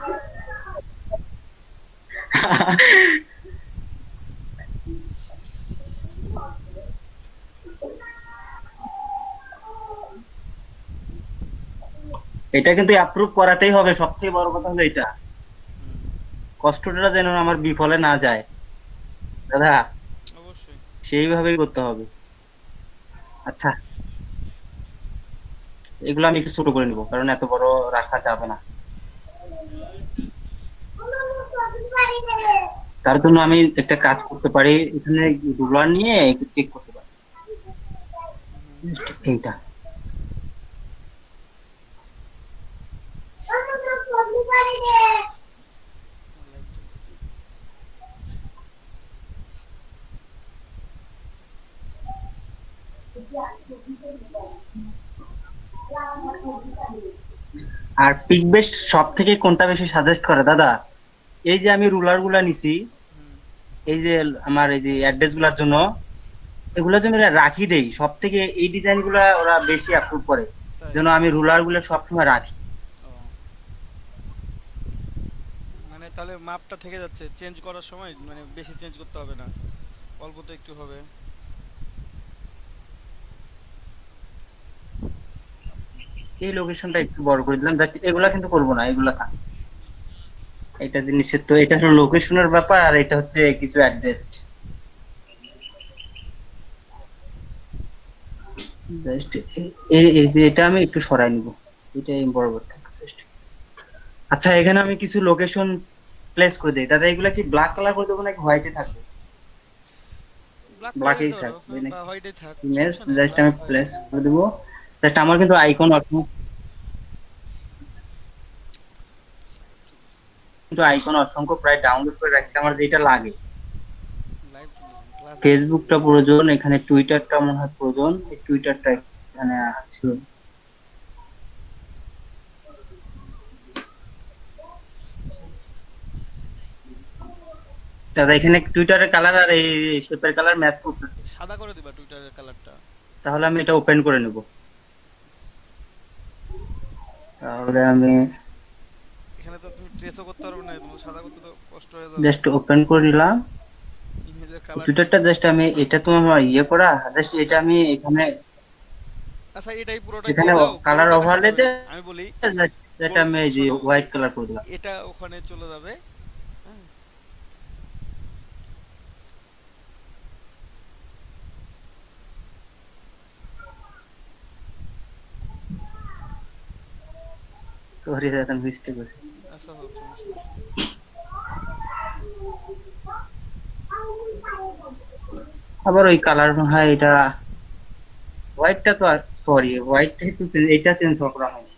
S5: এটা কিন্তু অ্যাপ্রুভ করাতেই হবে, সবথেকে বড় কথা হলো এটা,
S1: হুম
S5: কষ্টটা যেন আমার বিফলে না যায় দাদা,
S1: অবশ্যই।
S5: সেইভাবেই করতে হবে। আচ্ছা, এগুলো আমি একটু ছোট করে নিবো, কারণ এত বড় রাখা যাবে না। তার জন্য আমি একটা কাজ করতে পারি, এখানে রুলার নিয়ে একটু চেক করতে পারি। এইটা
S1: লাইভ চলতেছে।
S5: আর পিক বেস সব থেকে কোনটা বেশি সাজেস্ট করে দাদা? এই যে আমি রুলার গুলা নিছি,
S1: হুম
S5: এই যে আমার এই যে অ্যাড্রেস গুলার জন্য, এগুলো যে আমি রাখি দেই, সব থেকে এই ডিজাইন গুলা ওরা বেশি অ্যাপ্রুভ করে,
S1: তাই।
S5: যেন আমি রুলার গুলো সবসময় রাখি।
S1: ও, মানে তাহলে মাপটা থেকে যাচ্ছে, চেঞ্জ করার সময় মানে বেশি চেঞ্জ করতে হবে না, অল্প তো একটু হবে।
S5: এই লোকেশনটা একটু বড় করে দিলাম, এগুলা কিন্তু করবো না, এগুলা থাক। এটা জিনিসের তো এটা হলো লোকেশনের ব্যাপার, আর এটা হচ্ছে কিছু অ্যাড্রেস। জাস্ট এই যে এটা আমি একটু সরাই নিব, এটা বরাবর থাক just। আচ্ছা, এখানে আমি কিছু লোকেশন প্লেস করে দিই দাদা, এগুলা কি ব্ল্যাক কালার করে দেবো নাকি হোয়াইটে থাকবে?
S1: ব্ল্যাক করে
S5: ব্ল্যাকেই
S1: দিতে পারো,
S5: থাকবে
S1: বা
S5: নাকি?
S1: হোয়াইটে থাক,
S5: ইমেজ
S1: সমস্যা নেই,
S5: জাস্ট
S1: ব্ল্যাক
S5: আমি
S1: হোয়াইট।
S5: প্লেস করে দেবো। জাস্ট আমার কিন্তু আইকন অসংখ্য প্রায় ডাউনলোড করে রাখছি, আমার যেটা লাগে।
S1: লাইভ চলতেছে, ক্লাস দেখতেছি।
S5: ফেসবুকটা প্রয়োজন, এখানে টুইটারটা মনে হয় প্রয়োজন, এই টুইটারটা এখানে আছে। দাদা এখানে টুইটারের কালার আর এই শেপের কালার ম্যাচ করতেছে,
S1: সাদা করে দিবা টুইটারের কালারটা।
S5: তাহলে আমি এটা ওপেন করে নেব। তাহলে আমি
S1: এখানে তো তুমি ট্রেসও করতে পারবে না, তোমার সাদা করতে তো কষ্ট হয়ে যাবে।
S5: জাস্ট ওপেন করে নিলাম
S1: ইমেজের কালার চেঞ্জ।
S5: টুইটারটা। জাস্ট আমি এটা তো আমার ইয়ে করা, জাস্ট এটা আমি এখানে
S1: আচ্ছা এটাই পুরোটাই
S5: এখানে
S1: দিয়ে দাও,
S5: কালার
S1: গোলটা দেখা যাবে
S5: ওভারলেতে
S1: না। আমি বলি
S5: যেটা আমি এই যে
S1: শোনো,
S5: হোয়াইট কালার করে দিলাম।
S1: এটা ওখানে চলে যাবে। হ্যাঁ
S5: সরি দাদা, মিস্টেক হয়েছে।
S1: আচ্ছা হোক, সমস্যা নেই।
S5: আবার ওই কালার মনে হয় এটা হোয়াইটটা তো, আর সরি হোয়াইটটাই তো এটা চেঞ্জ করা হয়নি।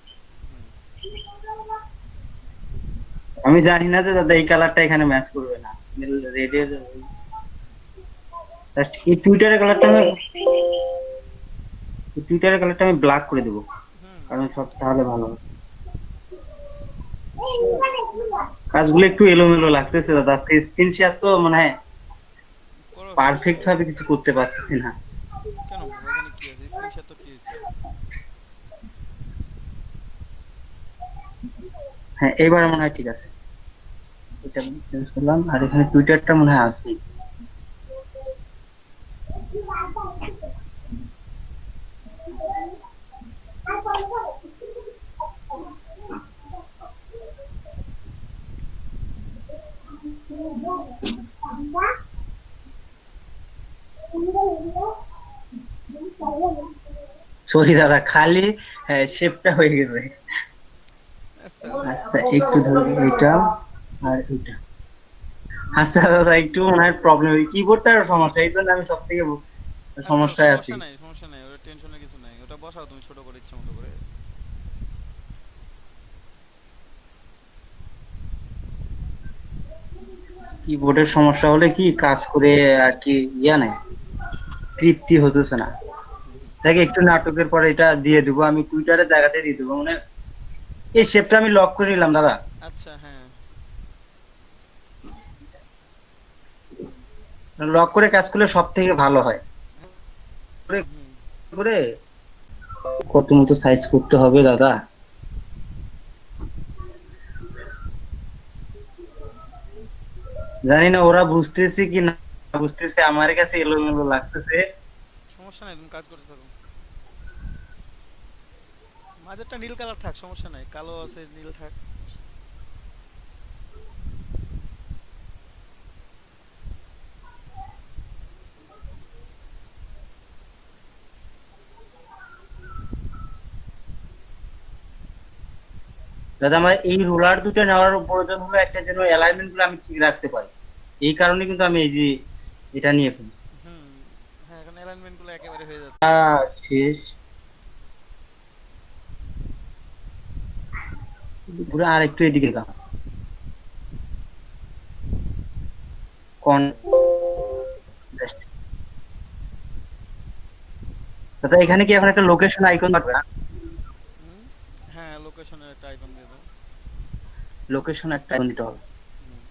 S5: আমি জানি না যে দাদা এই কালারটা এখানে ম্যাচ করবে না, রেড এর জাস্ট এই টুইটারের কালারটা আমি ব্ল্যাক করে দেবো,
S1: হুম
S5: কারণ সব তাহলে ভালো হবে। কাজগুলো একটু এলোমেলো লাগতেছে দাদা, আজকে স্ক্রিন শেয়ার তো মানে
S1: করো, সমস্যা
S5: পারফেক্ট
S1: নেই।
S5: ভাবে কিছু করতে পারতেছি না।
S1: কেন এখানে কি আছে, স্ক্রিনশট তো কি হয়েছে?
S5: হ্যাঁ এবারে মনে হয় ঠিক আছে। এটা চেঞ্জ করলাম, আর এখানে টুইটারটা মনে হয় আছে। সরি দাদা, খালি শেপটা হয়ে গেছে।
S1: আচ্ছা,
S5: আচ্ছা একটু ধরে এটা আর এটা। আচ্ছা দাদা, একটু মনে হয় প্রবলেম, কিবোর্ডটার সমস্যা, এই জন্য আমি সব থেকে
S1: আচ্ছা
S5: সমস্যায় আছি।
S1: সমস্যা নাই, সমস্যা নাই, ওটা টেনশনের কিছু নাই, ওটা বসাও তুমি ছোট করে ইচ্ছা মতো করে।
S5: কিবোর্ডের সমস্যা হলে কি কাজ করে আর কি নেই, তৃপ্তি হতেছে না। দেখে একটু নাটকের পরে এটা দিয়ে দেবো, আমি টুইটারের জায়গাতে দিয়ে দেবো, মানে এই শেপটা আমি লক করে নিলাম দাদা।
S1: আচ্ছা হ্যাঁ,
S5: লক করে কাজ করলে সব থেকে ভালো হয়। করে
S1: হুম।
S5: করে কত মতো সাইজ করতে হবে দাদা। জানি না ওরা বুঝতেছে কি না বুঝতেছে, আমার কাছে এলোমেলো লাগতেছে।
S1: সমস্যা নাই, তুমি কাজ করতে থাকো। মাঝেরটা নীল কালার থাক, সমস্যা নাই, কালো আছে নীল থাক।
S5: দাদা আমার এই রোলার দুটো নেওয়ার প্রয়োজন হলো একটা, যেন অ্যালাইনমেন্ট গুলো আমি ঠিক রাখতে পারি। এই কারণে কিন্তু আমি এই যে এটা নিয়ে ফেলছি।
S1: হুম। হ্যাঁ, এখন অ্যালাইনমেন্ট গুলো একেবারে হয়ে যাচ্ছে।
S5: শেষ পুরো, আর একটু এদিকে দাও কোন। দাদা এখানে কি এখন একটা লোকেশন আইকন থাকবে না?
S1: হুম। হ্যাঁ, লোকেশনের একটা আইকন দিয়ে দাও।
S5: লোকেশন একটা আইকন দিতে হবে।
S1: হুম।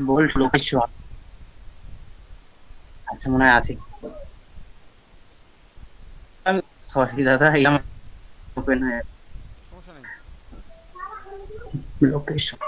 S5: বোল্ড লোকেশন, আচ্ছা মনে হয় আছে। আমি সরি দাদা, এই আমার ওপেন হয়ে আছে
S1: সমস্যা নেই।
S5: লোকেশন।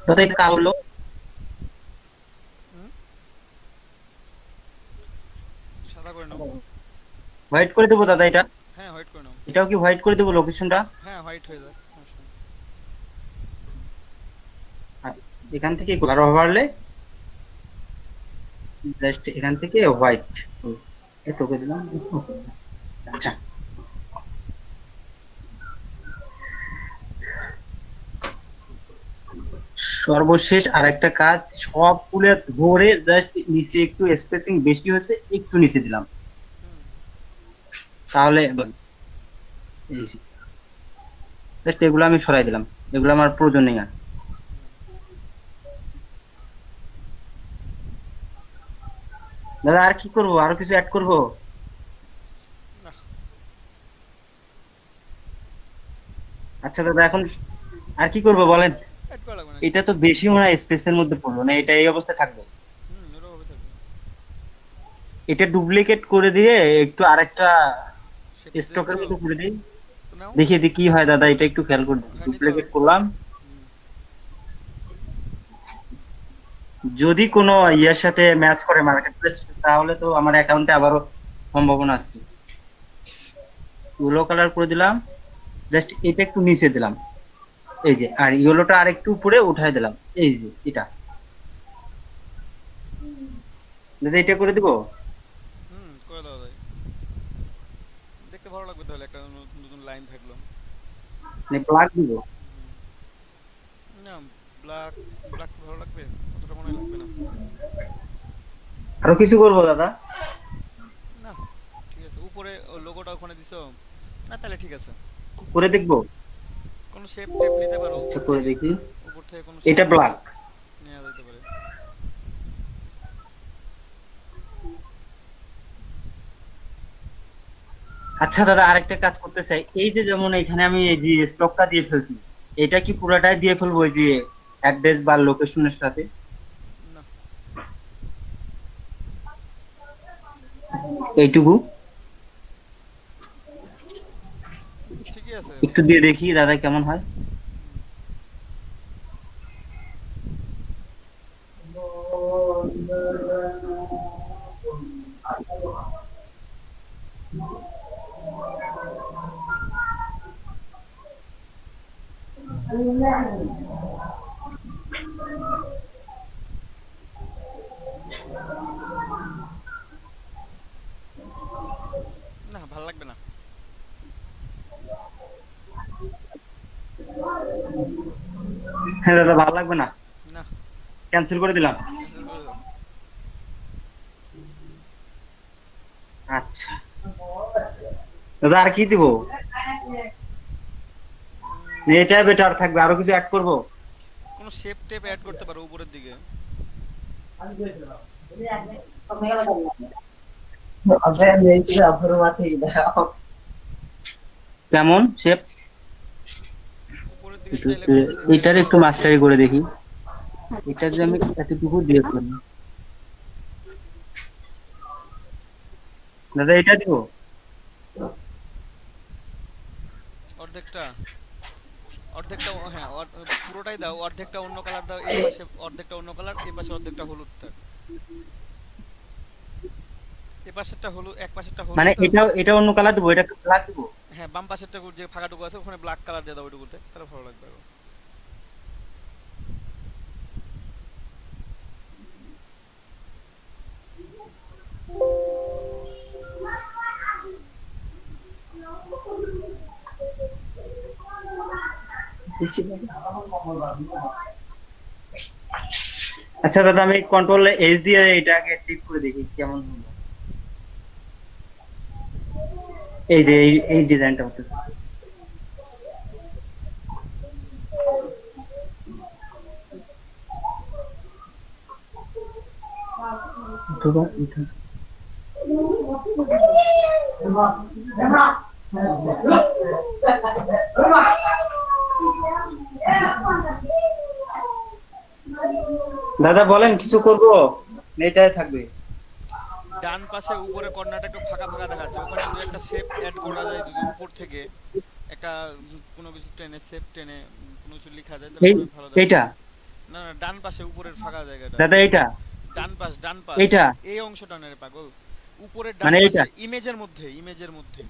S5: দাদা এটা কার হলো?
S1: হুম। সাদা করে নাও।
S5: হোয়াইট করে দেবো দাদা এটা?
S1: হ্যাঁ, হোয়াইট করে নাও।
S5: এটাও কি হোয়াইট করে দেবো লোকেশনটা?
S1: হ্যাঁ, হোয়াইট হয়ে যাক, সমস্যা নেই।
S5: এখান থেকে কালার ওভারলে, জাস্ট এখান থেকে হোয়াইট এত করে দিলাম। আচ্ছা সর্বশেষ আরেকটা কাজ, সবগুলো ধরে জাস্ট নিচে একটু স্পেসিং বেশি হয়েছে, একটু নিচে দিলাম,
S1: হুম।
S5: তাহলে জাস্ট এগুলো আমি সরাই দিলাম, এগুলো আমার প্রয়োজন নেই আর। দাদা আর কি করবো, আরো কিছু অ্যাড করবো?
S1: না,
S5: আচ্ছা দাদা এখন আর কি করবো বলেন?
S1: অ্যাড করা লাগবে না
S5: এটা
S1: কিছু।
S5: তো বেশি মনে হয় স্পেসের মধ্যে পড়লো না, এটা এই অবস্থায় থাকবে।
S1: হুম, ওরকমভাবে থাকবে।
S5: এটা ডুপ্লিকেট করে দিয়ে একটু আরেকটা
S1: সেটা
S5: স্টকের
S1: দিচ্ছ
S5: মতো করে দিই,
S1: তো নাও।
S5: দেখি এতে কি হয় দাদা, এটা একটু খেয়াল করে
S1: হ্যাঁ, নিতে
S5: ডুপ্লিকেট
S1: পারো।
S5: করলাম।
S1: হুম।
S5: যদি কোনো ইয়ার সাথে ম্যাচ করে মার্কেট প্লেস, তাহলে তো আমার অ্যাকাউন্টে আবারও সম্ভাবনা আছে। ইয়েলো কালার করে দিলাম, জাস্ট এটা একটু নিচে দিলাম, এই যে, আর ইয়েলোটা আর একটু উপরে উঠাই দিলাম, এই যে এটা। দাদা এটা করে দিব,
S1: হুম, করে দেওয়া যায়। দেখতে ভালো লাগবে তাহলে, একটা নতুন নতুন লাইন থাকলো।
S5: মানে প্লাগ দিব।
S1: না, ব্ল্যাক ব্ল্যাক ভালো লাগবে, অতটা মনে হয় লাগবে না।
S5: আরো কিছু করবো দাদা?
S1: না ঠিক আছে, উপরে লোগোটা ওখানে দিছো না, তাহলে ঠিক আছে।
S5: করে দেখবো?
S1: কোনো শেপ টেপ নিতে পারো
S5: আচ্ছা
S1: উপর
S5: করে
S1: থেকে,
S5: দেখি।
S1: উপর থেকে কোনো
S5: এটা
S1: শেপ
S5: ব্ল্যাক।
S1: নেওয়া যেতে পারে।
S5: আচ্ছা দাদা আরেকটা কাজ করতে চাই, এই যে যেমন এখানে আমি এই যে স্টকটা দিয়ে ফেলছি, এটা কি পুরাটাই দিয়ে ফেলবো এই যে অ্যাড্রেস বা লোকেশনের সাথে?
S1: না
S5: এইটুকু
S1: ঠিকই আছে।
S5: একটু দিয়ে দেখি দাদা কেমন হয়।
S1: না ভালো লাগবে না।
S5: হ্যাঁ দাদা ভালো লাগবে না,
S1: না
S5: ক্যান্সেল করে দিলাম।
S1: মেসেজ করে দাও।
S5: আচ্ছা দাদা আর কি দিব? এটা বেটার থাকবে, আরো কিছু অ্যাড করব?
S1: কোনো শেপ টেপ অ্যাড করতে পারো উপরের দিকে।
S5: কেমন শেপ?
S1: উপরের দিকে চাইলে কোনো শেপ অ্যাড
S5: এটার
S1: করতে
S5: একটু মাস্টারি করে দেখি, এটা যে আমি এতটুকু দিয়ে করি। দাদা এটা দিব?
S1: অর্ধেকটা, অর্ধেকটা হ্যাঁ পুরোটাই দাও, অর্ধেকটা অন্য কালার দাও, এই পাশে অর্ধেকটা অন্য কালার, এই পাশে অর্ধেকটা হলুদ থাক। এই পাশেরটা হলুদ, এক পাশেরটা হলুদ
S5: মানে
S1: দাও।
S5: এটা অন্য কালার দিব, এটা ব্ল্যাক দিব?
S1: হ্যাঁ বাম পাশেরটা যে ফাঁকাটুকু আছে ওখানে ব্ল্যাক কালার দিয়ে দাও ওইটুকুতে, তাহলে ভালো লাগবে আরো।
S5: আচ্ছা দাদা আমি কন্ট্রোল এইচ দিয়ে এটাকে চেক করে দেখি কেমন হলো। এই যে এই ডিজাইনটা হতেছে। দাদা বলেন কিছু করবো না এটাই থাকবে?
S1: ডান পাশে উপরে কর্নারটা একটু ফাঁকা ফাঁকা দেখাচ্ছে, ওখানে দু একটা শেপ অ্যাড করা যায় যদি উপর থেকে একটা কোনো কিছু টেনে শেপ টেনে কোনো কিছু লেখা যায় তাহলে খুবই ভালো
S5: এইটা
S1: দেখাবে। না না ডান পাশে উপরের ফাঁকা জায়গাটা,
S5: দাদা এইটা
S1: ডান পাশ ডান পাশ,
S5: এইটা
S1: এই অংশটা না রে পাগল, উপরের ডান
S5: মানে
S1: পাশে
S5: এইটা
S1: ইমেজের মধ্যে, ইমেজের মধ্যে,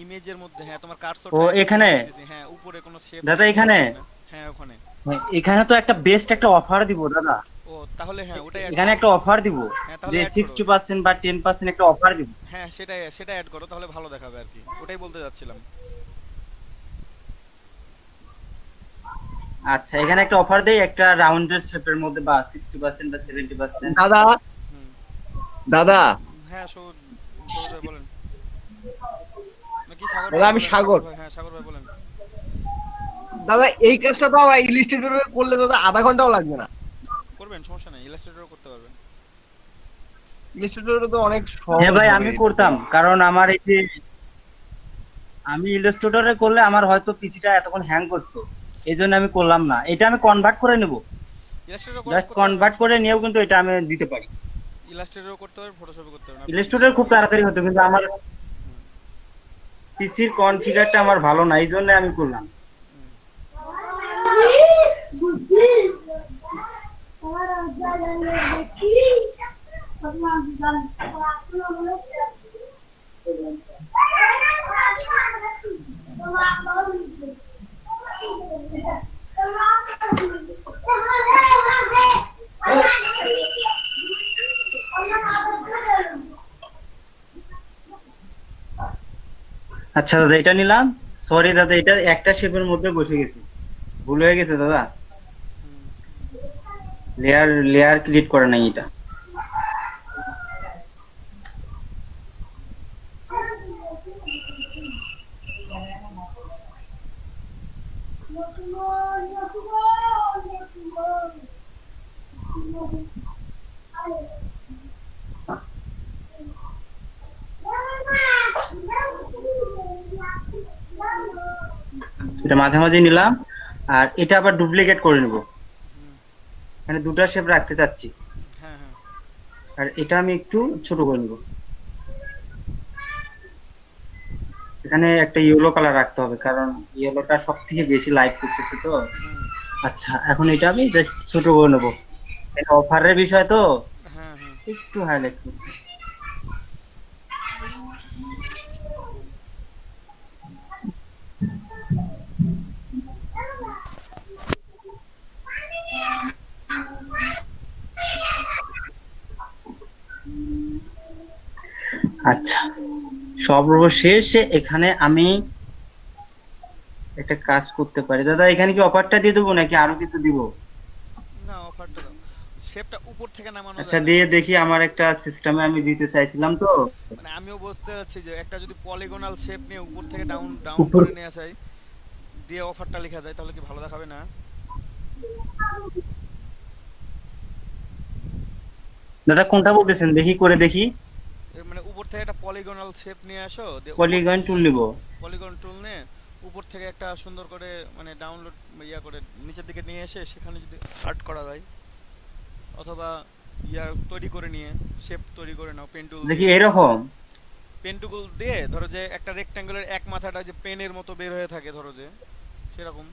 S1: ইমেজের মধ্যে হ্যাঁ তোমার
S5: ও
S1: কার্সরটা
S5: এখানে
S1: হ্যাঁ উপরে কোনো শেপ
S5: দাদা এখানে
S1: হ্যাঁ ওখানে।
S5: এখানে তো একটা বেস্ট একটা অফার দিব দাদা।
S1: ও তাহলে হ্যাঁ ওটাই অ্যাড
S5: এখানে
S1: করো।
S5: একটা অফার দিব
S1: হ্যাঁ তাহলে
S5: যে
S1: অ্যাড করো।
S5: 60% বা 10% একটা অফার দিব।
S1: হ্যাঁ সেটাই সেটা অ্যাড করো তাহলে ভালো দেখাবে আর কি, ওটাই বলতে যাচ্ছিলাম।
S5: আচ্ছা এখানে একটা অফার দেই একটা রাউন্ডের শেপের মধ্যে বা 60% বা 70%।
S8: দাদা
S1: হুম
S8: দাদা
S1: হ্যাঁ বড় ভাই বলেন। নাকি সাগর
S8: দাদা
S1: ভাই
S8: আমি
S1: বলেন,
S8: সাগর।
S1: ভাই হ্যাঁ সাগর ভাই বলেন।
S8: দাদা এই কাজটা তো আমার ইলিস্ট্রেটরে করলে দাদা আধা ঘন্টাও লাগবে না।
S1: করবেন সমস্যা নেই, ইলাস্ট্রেটরও করতে পারবেন।
S8: ইলিস্ট্রেটরে তো অনেক সহজ
S5: হ্যাঁ ভাই
S8: হবে।
S5: আমি করতাম, কারণ আমার এই যে আমি ইলাস্ট্রেটরে করলে আমার হয়তো পিসিটা এতক্ষণ হ্যাং করতো, এই জন্য আমি করলাম না। এটা আমি কনভার্ট করে নেব,
S1: ইলাস্ট্রেটর
S5: জাস্ট
S1: করতে
S5: কনভার্ট
S1: পারবেন,
S5: করে নিয়েও কিন্তু এটা আমি দিতে পারি।
S1: ইলাস্ট্রেটরও করতে পারবেন, ফটোশপে করতে পারবেন।
S5: ইলাস্ট্রেটর খুব তাড়াতাড়ি হতো, কিন্তু আমার পিসির কনফিগারটা আমার ভালো না, এই জন্য আমি করলাম। আচ্ছা দাদা এটা নিলাম, সরি দাদা, এটা একটা শেপের মধ্যে বসে গেছে, ভুল হয়ে গেছে দাদা।
S1: হুম,
S5: লেয়ার লেয়ার ক্রিয়েট করে নাই এটা। এটা মাঝামাঝি নিলাম, আর এটা আবার ডুপ্লিকেট করে নেব।
S1: হুম,
S5: মানে দুটা শেপ রাখতে চাচ্ছি,
S1: হ্যাঁ হ্যাঁ
S5: আর এটা আমি একটু ছোট করে নেব। এখানে একটা ইয়েলো কালার রাখতে হবে, কারণ ইয়েলোটা সব থেকে বেশি লাইট করতেছে তো।
S1: হুম,
S5: আচ্ছা, এখন এটা আমি জাস্ট ছোট করে নেব, এটা অফারের বিষয় তো,
S1: হ্যাঁ হ্যাঁ
S5: একটু হাইলাইট করব। আচ্ছা, সর্বশেষ এখানে আমি একটা কাজ করতে পারি দাদা। এখানে কি অফারটা দিয়ে দেবো নাকি আরো কিছু দিব?
S1: না, অফারটা দাও। শেপটা উপর থেকে নামানো
S5: আচ্ছা,
S1: যায় না।
S5: দিয়ে দেখি, আমার একটা সিস্টেমে আমি দিতে চাইছিলাম তো।
S1: মানে আমিও বলতে চাচ্ছি যে একটা যদি পলিগনাল শেপ নিয়ে উপর থেকে ডাউন ডাউন
S3: উপর
S1: করে নিয়ে আসাই, দিয়ে অফারটা লেখা যায়, তাহলে কি ভালো দেখাবে না?
S5: দাদা কোনটা বলতেছেন, দেখি করে দেখি।
S1: মানে উপর থেকে একটা পলিগনাল শেপ নিয়ে আসো, দিয়ে উপর
S5: পলিগন টুল নিব।
S1: পলিগন টুল নিয়ে উপর থেকে একটা সুন্দর করে মানে ডাউনলোড ইয়া করে নিচের দিকে নিয়ে এসে সেখানে যদি আর্ট করা যায়, অথবা ইয়া তৈরি করে নিয়ে শেপ তৈরি করে নাও পেন টুল
S5: দেখি
S1: দিয়ে।
S5: এরকম।
S1: পেন টুল দিয়ে ধরো যে একটা রেক্ট্যাঙ্গেলের এক মাথাটা যে পেনের মতো বের হয়ে থাকে, ধরো যে সেরকম।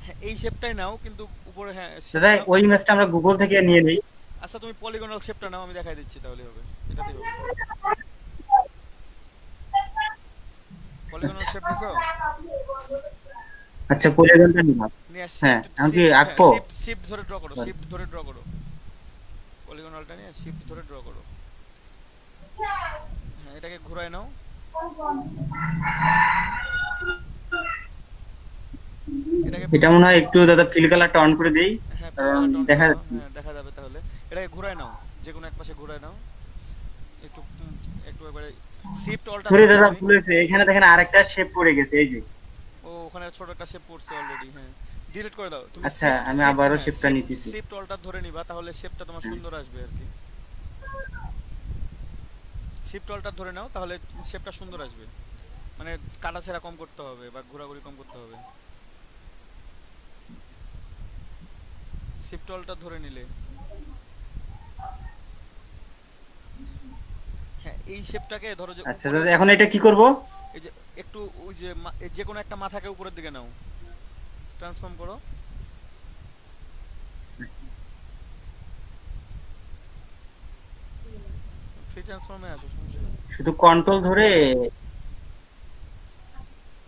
S1: হ্যাঁ, এই শেপটাই নাও, কিন্তু উপরে হ্যাঁ শেপ
S5: দাদা
S1: নাও।
S5: ওই ইমেজটা আমরা গুগল থেকে নিয়ে নিই।
S1: আচ্ছা, তুমি পলিগনাল শেপটা নাও, আমি দেখাই দিচ্ছি, তাহলে হবে, এটাতেই হবে। পলিগনাল
S5: আচ্ছা
S1: শেপ নিছো?
S5: আচ্ছা, পলিগনটা নিলাম।
S1: নিয়ে
S5: হ্যাঁ,
S1: শিফট
S5: আমি কি
S1: শিফট হ্যাঁ
S5: আঁকবো?
S1: শিফট শিফট ধরে ড্র করো, শিফট ধরে ড্র করো। পলিগনালটা নিয়ে শিফট ধরে ড্র করো। হ্যাঁ, এটাকে ঘুরায় নাও। এটাকে
S5: এটা মনে হয় একটু দাদা ফিল কালারটা অন করে দেই,
S1: হ্যাঁ
S5: কারণ
S1: পিলকালারটা অন
S5: দেখা
S1: করে দাও,
S5: যাচ্ছে না।
S1: হ্যাঁ দেখা যাবে তাহলে। এটাকে ঘুরায় নাও, যে কোনো এক পাশে ঘুরায় নাও। একটু একটু একবারে শিফট অল্টার
S5: সরি
S1: ধরে
S5: দাদা,
S1: নাও।
S5: ভুল হয়েছে, এখানে দেখেন আরেকটা শেপ পড়ে গেছে, এই যে।
S1: ও, ওখানে ছোট একটা শেপ পড়ছে অলরেডি, হ্যাঁ ডিলিট করে দাও তুমি।
S5: আচ্ছা,
S1: শিফট
S5: আমি
S1: শিফট
S5: আবারও
S1: হ্যাঁ
S5: শেপটা
S1: শিফট
S5: নিতেছি।
S1: শিফট অল্টার ধরে নিবা, তাহলে শেপটা তোমার সুন্দর আসবে আর কি। শিফট অল্টার ধরে নাও, তাহলে শেপটা সুন্দর আসবে। মানে কাটাছেঁড়া কম করতে হবে বা ঘোরাঘুরি কম করতে হবে। শিফট অল্টার ধরে নিলে হ্যাঁ এই শেপটাকে ধরো যে
S5: আচ্ছা
S1: উপরের
S5: দাদা, এখন এটা কি করব?
S1: এই যে একটু ওই যে যে কোনো একটা মাথাকে উপরের দিকে নাও, ট্রান্সফর্ম করো। ফ্রি ট্রান্সফর্মে আসো, সমস্যা নেই।
S5: শুধু কন্ট্রোল ধরে।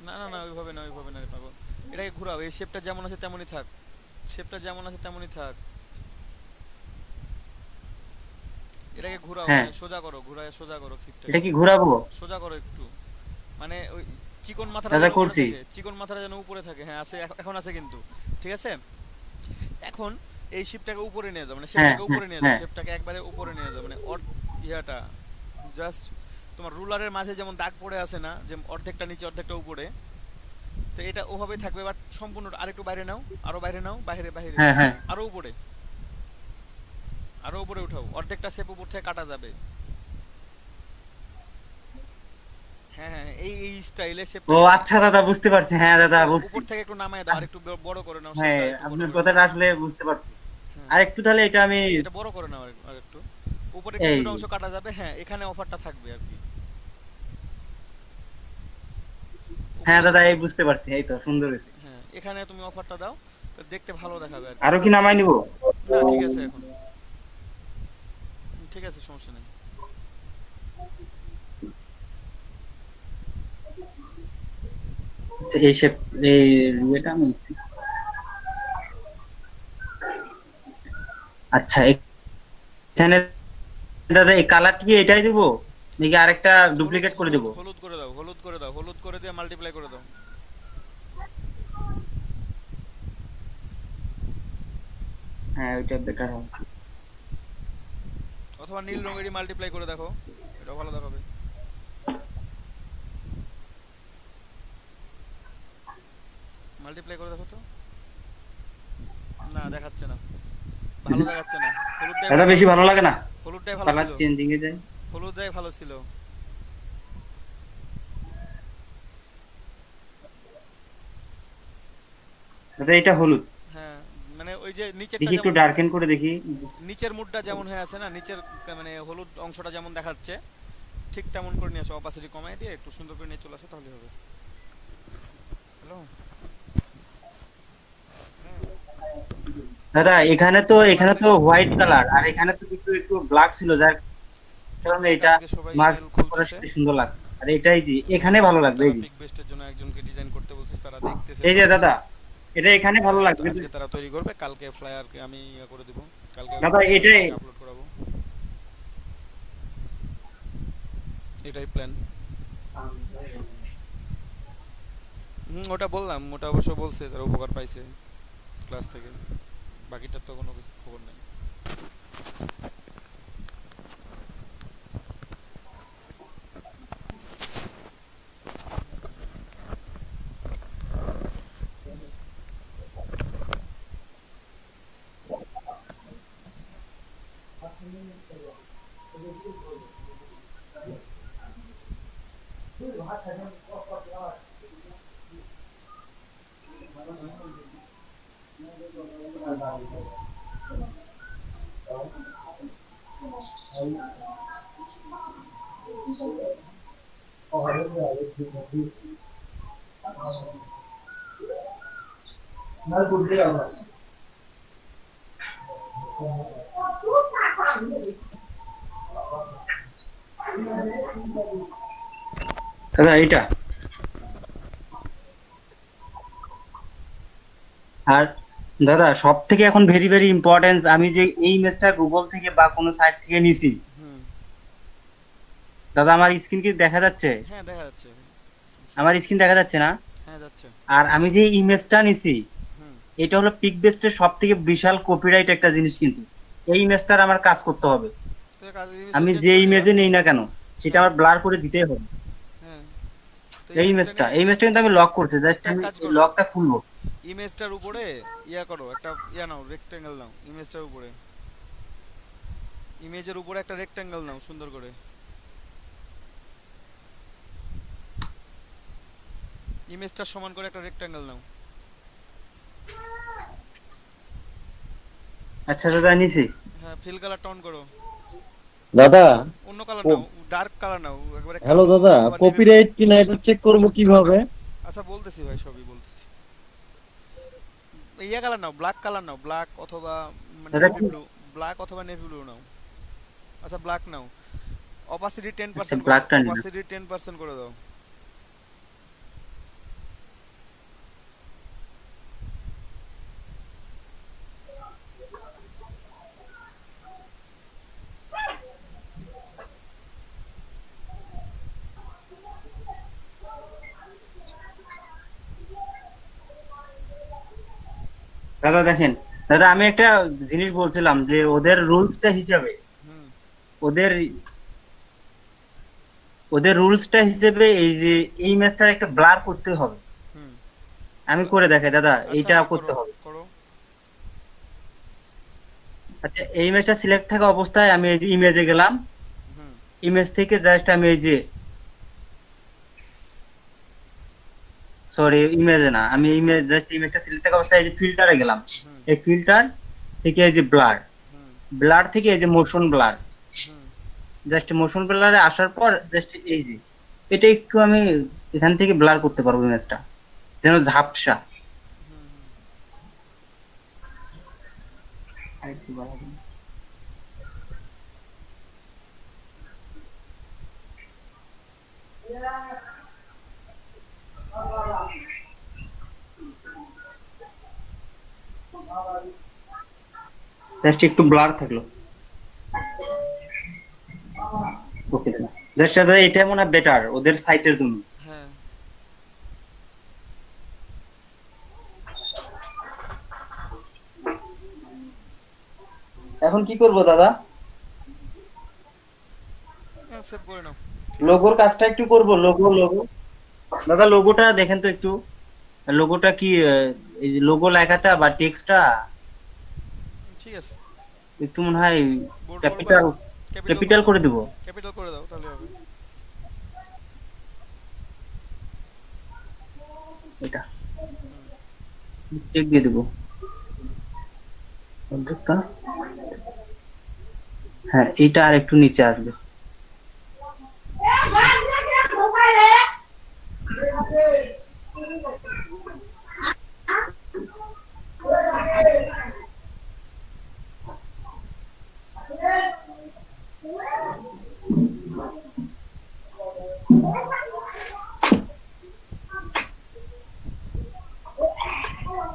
S1: না না না, ওইভাবে না, ওইভাবে না রে পাগল। এটাকে ঘোরাও, এই শেপটা যেমন আছে তেমনই থাক। শেপটা যেমন আছে তেমনই থাক। এটাকে ঘোরাও,
S5: হ্যাঁ,
S1: মানে সোজা করো, ঘোরায় সোজা করো শেপটাকে।
S5: এটা কি ঘোরাবো?
S1: সোজা করো একটু, মানে ওই চিকন মাথাটা
S5: দাদা
S1: যেন উপরে
S5: করছি।
S1: থাকে, চিকন মাথাটা যেন উপরে থাকে। হ্যাঁ আছে, এখন আছে কিন্তু, ঠিক আছে। এখন এই শিপটাকে উপরে নিয়ে যাও, মানে
S5: হ্যাঁ
S1: শেপটাকে
S5: হ্যাঁ
S1: উপরে নিয়ে যাও,
S5: হ্যাঁ।
S1: শেপটাকে একবারে উপরে নিয়ে যাও, মানে ইয়াটা জাস্ট তোমার রুলারের মাঝে যেমন দাগ পড়ে আছে না, যে অর্ধেকটা নিচে অর্ধেকটা উপরে, তো এটা ওভাবেই থাকবে, বাট সম্পূর্ণ আরেকটু বাইরে নাও, আরো বাইরে নাও, বাইরে বাইরে,
S5: হ্যাঁ হ্যাঁ।
S1: আরো উপরে, আরো উপরে উঠাও, অর্ধেকটা শেপ উপর থেকে কাটা যাবে। হ্যাঁ হ্যাঁ, এই এই স্টাইলে শেপটা।
S5: ও আচ্ছা দাদা, বুঝতে পারছি। হ্যাঁ দাদা, বুঝছি।
S1: উপর থেকে একটু নামায় দাও, আর একটু বড় করে নাও
S5: হ্যাঁ,
S1: শেপটা, একটু বড়
S5: আপনার
S1: করে নাও।
S5: কথাটা আসলে বুঝতে পারছি।
S1: হ্যাঁ,
S5: আর একটু তাহলে এটা আমি।
S1: এটা বড় করে নাও আর একটু। উপরে
S5: এই
S1: কিছুটা অংশ কাটা যাবে, হ্যাঁ এখানে অফারটা থাকবে আর কি।
S5: হ্যাঁ
S1: উপরে
S5: দাদা, এই বুঝতে পারছি, এই তো সুন্দর হয়েছে।
S1: হ্যাঁ এখানে তুমি অফারটা দাও, তো দেখতে ভালো দেখাবে আর কি।
S5: আরো কি নামাই নিব?
S1: না ঠিক আছে এখন, ঠিক আছে, সমস্যা নেই।
S5: আচ্ছা, এই শেপ, এই এটা আমি। আচ্ছা, এখানে দাদা এই কালার কি এটাই দিব? নাকি আরেকটা ডুপ্লিকেট করে দেবো?
S1: হলুদ করে দাও, হলুদ করে দাও, হলুদ করে দিয়ে মাল্টিপ্লাই করে দাও।
S5: হ্যাঁ ওইটা বেটার হবে।
S1: অথবা নীল রঙেরই মাল্টিপ্লাই করে দেখো, এটা ভালো দেখাবে। মাল্টিপ্লাই করে দেখো তো। না দেখাচ্ছে না, ভালো দেখাচ্ছে না। হলুদটাই
S5: দাদা বেশি ভালো লাগে না,
S1: হলুদটাই ভালো
S5: কালার
S1: ছিল,
S5: চেঞ্জিং এ যায়।
S1: হলুদটাই ভালো ছিল।
S5: দাদা এটা হলুদ,
S1: হ্যাঁ মানে ওই যে নিচেরটা
S5: দেখি একটু
S1: যেমন,
S5: ডার্কেন করে দেখি।
S1: নিচের মুডটা যেমন হয়ে আছে না, নিচের মানে হলুদ অংশটা যেমন দেখাচ্ছে ঠিক তেমন করে নিয়ে আসো, অপাসিটি কমাই দিয়ে একটু সুন্দর করে নিয়ে চলে আসো, তাহলে হবে। হ্যালো
S5: দাদা এখানে তো হোয়াইট কালার, আর এখানে তো একটু একটু ব্ল্যাক ছিল, যার কারণে এটা
S1: আজকে সবাই
S5: মার্ক
S1: ইমেল
S5: করা
S1: খুলতেছে,
S5: সুন্দর লাগছে। আর এটাই যে এখানে ভালো লাগবে,
S1: তারা
S5: এই যে
S1: পিক বেস্টের জন্য একজনকে ডিজাইন করতে বলছিস, তারা দেখতেছে
S5: এই যে
S1: সবকিছু।
S5: দাদা এটা এখানে ভালো
S1: হ্যাঁ, তো
S5: লাগবে।
S1: আজকে তারা তৈরি করবে, কালকে ফ্লায়ারকে আমি ইয়ে করে দিব, কালকে
S5: দাদা এটাই
S1: আপলোড করাবো, এটাই প্ল্যান। ওটা বললাম, ওটা অবশ্য বলছে তারা উপকার পাইছে ক্লাস থেকে, বাকিটার তো কোনো কিছু খবর নেই।
S5: দাদা এটা, আর দাদা সব থেকে এখন ভেরি ভেরি ইম্পর্টেন্স, আমি যে এই ইমেজটা গুগল থেকে বা কোনো সাইট থেকে নিছি,
S1: হুম,
S5: দাদা আমার স্ক্রিন কি দেখা যাচ্ছে?
S1: হ্যাঁ দেখা যাচ্ছে,
S5: আমার স্ক্রিন দেখা যাচ্ছে না?
S1: হ্যাঁ যাচ্ছে।
S5: আর আমি যে ইমেজটা নিছি
S1: হুম,
S5: এটা হলো পিক বেস্টের সব থেকে বিশাল কপিরাইট একটা জিনিস, কিন্তু এই ইমেজটার আমার কাজ করতে হবে।
S1: তো
S5: আমি যে ইমেজে নেই না কেন সেটা আমার ব্লার করে দিতেই হবে।
S1: হ্যাঁ, তো
S5: এই ইমেজটা কিন্তু আমি লক করছি, জাস্ট আমি লকটা খুলবো।
S1: ইমেজটার উপরে ইয়া করো, একটা ইয়া নাও, রেক্টেঙ্গেল নাও ইমেজটার উপরে, ইমেজের উপরে একটা রেক্টেঙ্গেল নাও সুন্দর করে, ইমেজটা সমান করে একটা রেক্টেঙ্গেল নাও।
S5: আচ্ছা দাদা নিছি।
S1: হ্যাঁ ফিল কালারটা অন করো,
S9: দাদা
S1: অন্য কালার নাও, ডার্ক কালার নাও একবারে।
S9: হ্যালো দাদা, কপিরাইট কিনা এটা চেক করব কিভাবে?
S1: আচ্ছা বলতেছি ভাই, সবই বলতেছি। ইয়া কালার নাও, ব্ল্যাক কালার নাও, ব্ল্যাক অথবা নেভি ব্লু, ব্ল্যাক অথবা নেভি ব্লু নাও। আচ্ছা ব্ল্যাক নাও, অপাসিটি 10% করো, অপাসিটি 10% করে দাও।
S5: দাদা দেখেন, দাদা আমি একটা জিনিস বলছিলাম যে ওদের রুলসটা হিসাবে,
S1: হুম,
S5: ওদের ওদের রুলসটা হিসেবে এই যে এই ম্যাচটার একটা ব্লার করতে হবে।
S1: হুম,
S5: আমি করে দেখাই দাদা,
S1: আচ্ছা,
S5: এইটা
S1: হ্যাঁ,
S5: করতে
S1: করো,
S5: হবে।
S1: করো।
S5: আচ্ছা এই ম্যাচটা সিলেক্ট থাকা অবস্থায় আমি এই যে ইমেজে গেলাম,
S1: হুম,
S5: ইমেজ থেকে জাস্ট আমি এই যে, সরি ইমেজে না, আমি ইমেজ জাস্ট ইমেজটা সিলেক্ট থাকা অবস্থায় এই যে ফিল্টারে গেলাম,
S1: হুম,
S5: এই ফিল্টার থেকে এই যে ব্লার,
S1: হুম,
S5: ব্লার থেকে এই যে মোশন ব্লার,
S1: হুম,
S5: জাস্ট মোশন ব্লারে আসার পর জাস্ট এই যে এটা একটু আমি এখান থেকে ব্লার করতে পারবো ইমেজটা, যেন ঝাপসা।
S1: হুম,
S5: আরেকটু বাড়াবো। জাস্ট একটু ব্লার থাকলো। ওকে দাদা, জাস্ট দাদা এটা মনে হয় বেটার ওদের সাইটের জন্য।
S1: হ্যাঁ
S5: এখন কি করব দাদা?
S1: সেভ করে নাও।
S5: লোগোর কাজটা একটু করব। লোগো দাদা লোগোটা দেখেন তো একটু। লোগোটা কি এই যে লোগো লেখাটা বা টেক্সটটা
S1: ঠিক আছে,
S5: একটু মনে হয়
S1: বোল্ড করবা,
S5: ক্যাপিটাল ক্যাপিটাল করে দেব।
S1: ক্যাপিটাল করে দাও তাহলে হবে।
S5: এটা চেক দিয়ে দেব অর্ধেকটা। হ্যাঁ এটা আর একটু নিচে আসবে।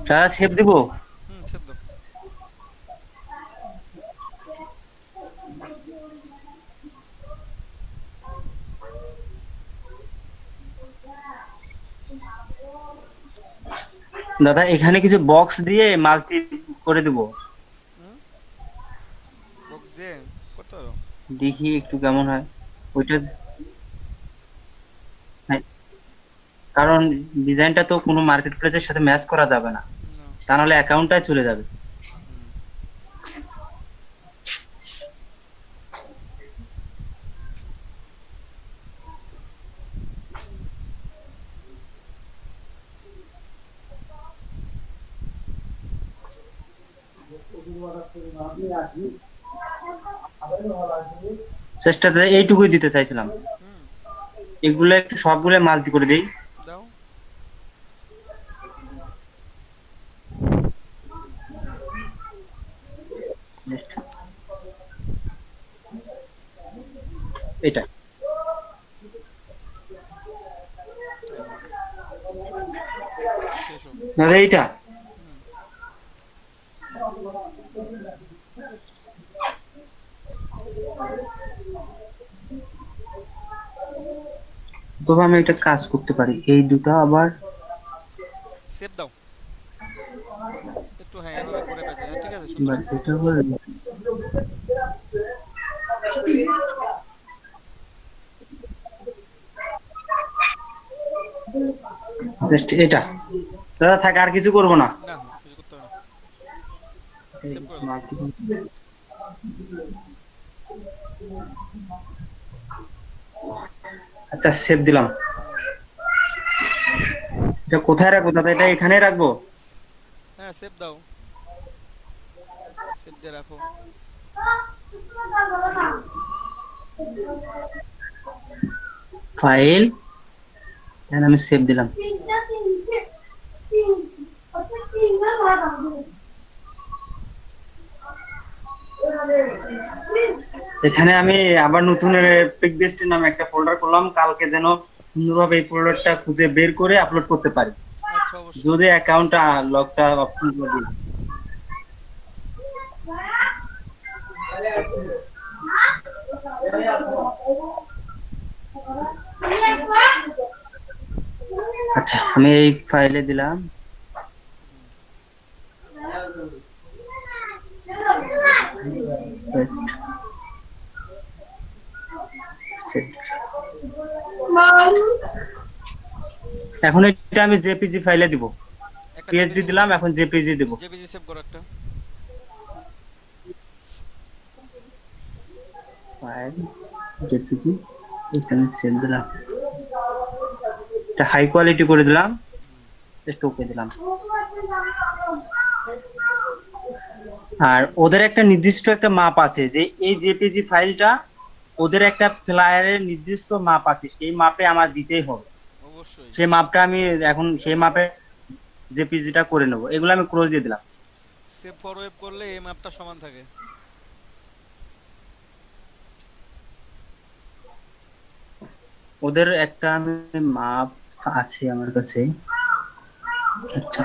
S5: দাদা সেভ দিব।
S1: সেভ দাও।
S5: দাদা এখানে কিছু বক্স দিয়ে মাল্টি করে দেব।
S1: বক্স দিয়ে করতে পারো?
S5: দেখি একটু কেমন হয় ওইটা। হ্যাঁ, কারণ ডিজাইনটা তো কোনো মার্কেট প্লেসের সাথে ম্যাচ করা যাবে না, তা নাহলে অ্যাকাউন্টটাই চলে যাবে। চেষ্টাটা এইটুকুই দিতে চাইছিলাম। এগুলো একটু সবগুলো মাল্টি করে দেই।
S1: দাও।
S5: এটা দাদা এইটা তবে আমি একটা কাজ করতে পারি, এই দুটো আবার
S1: সেভ দাও একটু। হ্যাঁ এভাবে করে পেছে। হ্যাঁ ঠিক আছে, সুন্দর।
S5: এটা আবার জাস্ট এটা দাদা থাক, আর কিছু করব না।
S1: না কিছু করতে হবে না, সেভ করে দাও।
S5: আচ্ছা সেভ দিলাম। এটা কোথায় রাখবো দাদা? এটা এখানেই রাখবো?
S1: হ্যাঁ সেভ দাও, সেভ দিয়ে রাখো।
S5: ফাইল আমি সেভ দিলাম। এখানে আমি আবার নতুন পিকবেস্ট নামে একটা ফোল্ডার করলাম, কালকে যেন সুন্দরভাবে এই ফোল্ডারটা খুঁজে বের করে আপলোড করতে পারি।
S1: আচ্ছা অবশ্যই।
S5: যদি অ্যাকাউন্টটা লকটা অপশন করে দিই। আচ্ছা আমি এই ফাইলে দিলাম। এখন এটা আমি জেপিজি ফাইলে দিব। পিএসডি দিলাম, এখন জেপিজি দেব।
S1: জেপিজি সেভ করো একটা।
S5: ফাইল জেপিজি এখানে সেভ দিলাম। এটা হাই কোয়ালিটি করে দিলাম, জাস্ট ওকে দিলাম। আর ওদের একটা নির্দিষ্ট একটা মাপ আছে, যে এই জেপিজি ফাইলটা ওদের একটা ফ্লায়ারের নির্দিষ্ট মাপ আছে, সেই মাপে আমার দিতেই হবে।
S1: অবশ্যই
S5: সেই মাপটা আমি এখন সেই মাপে জেপিজিটা করে নেব। এগুলো আমি ক্লোজ দিয়ে দিলাম।
S1: সেভ ফর ওয়েব করলে এই ম্যাপটা সমান থাকে।
S5: ওদের একটা আমি মাপ আছে আমার কাছে। আচ্ছা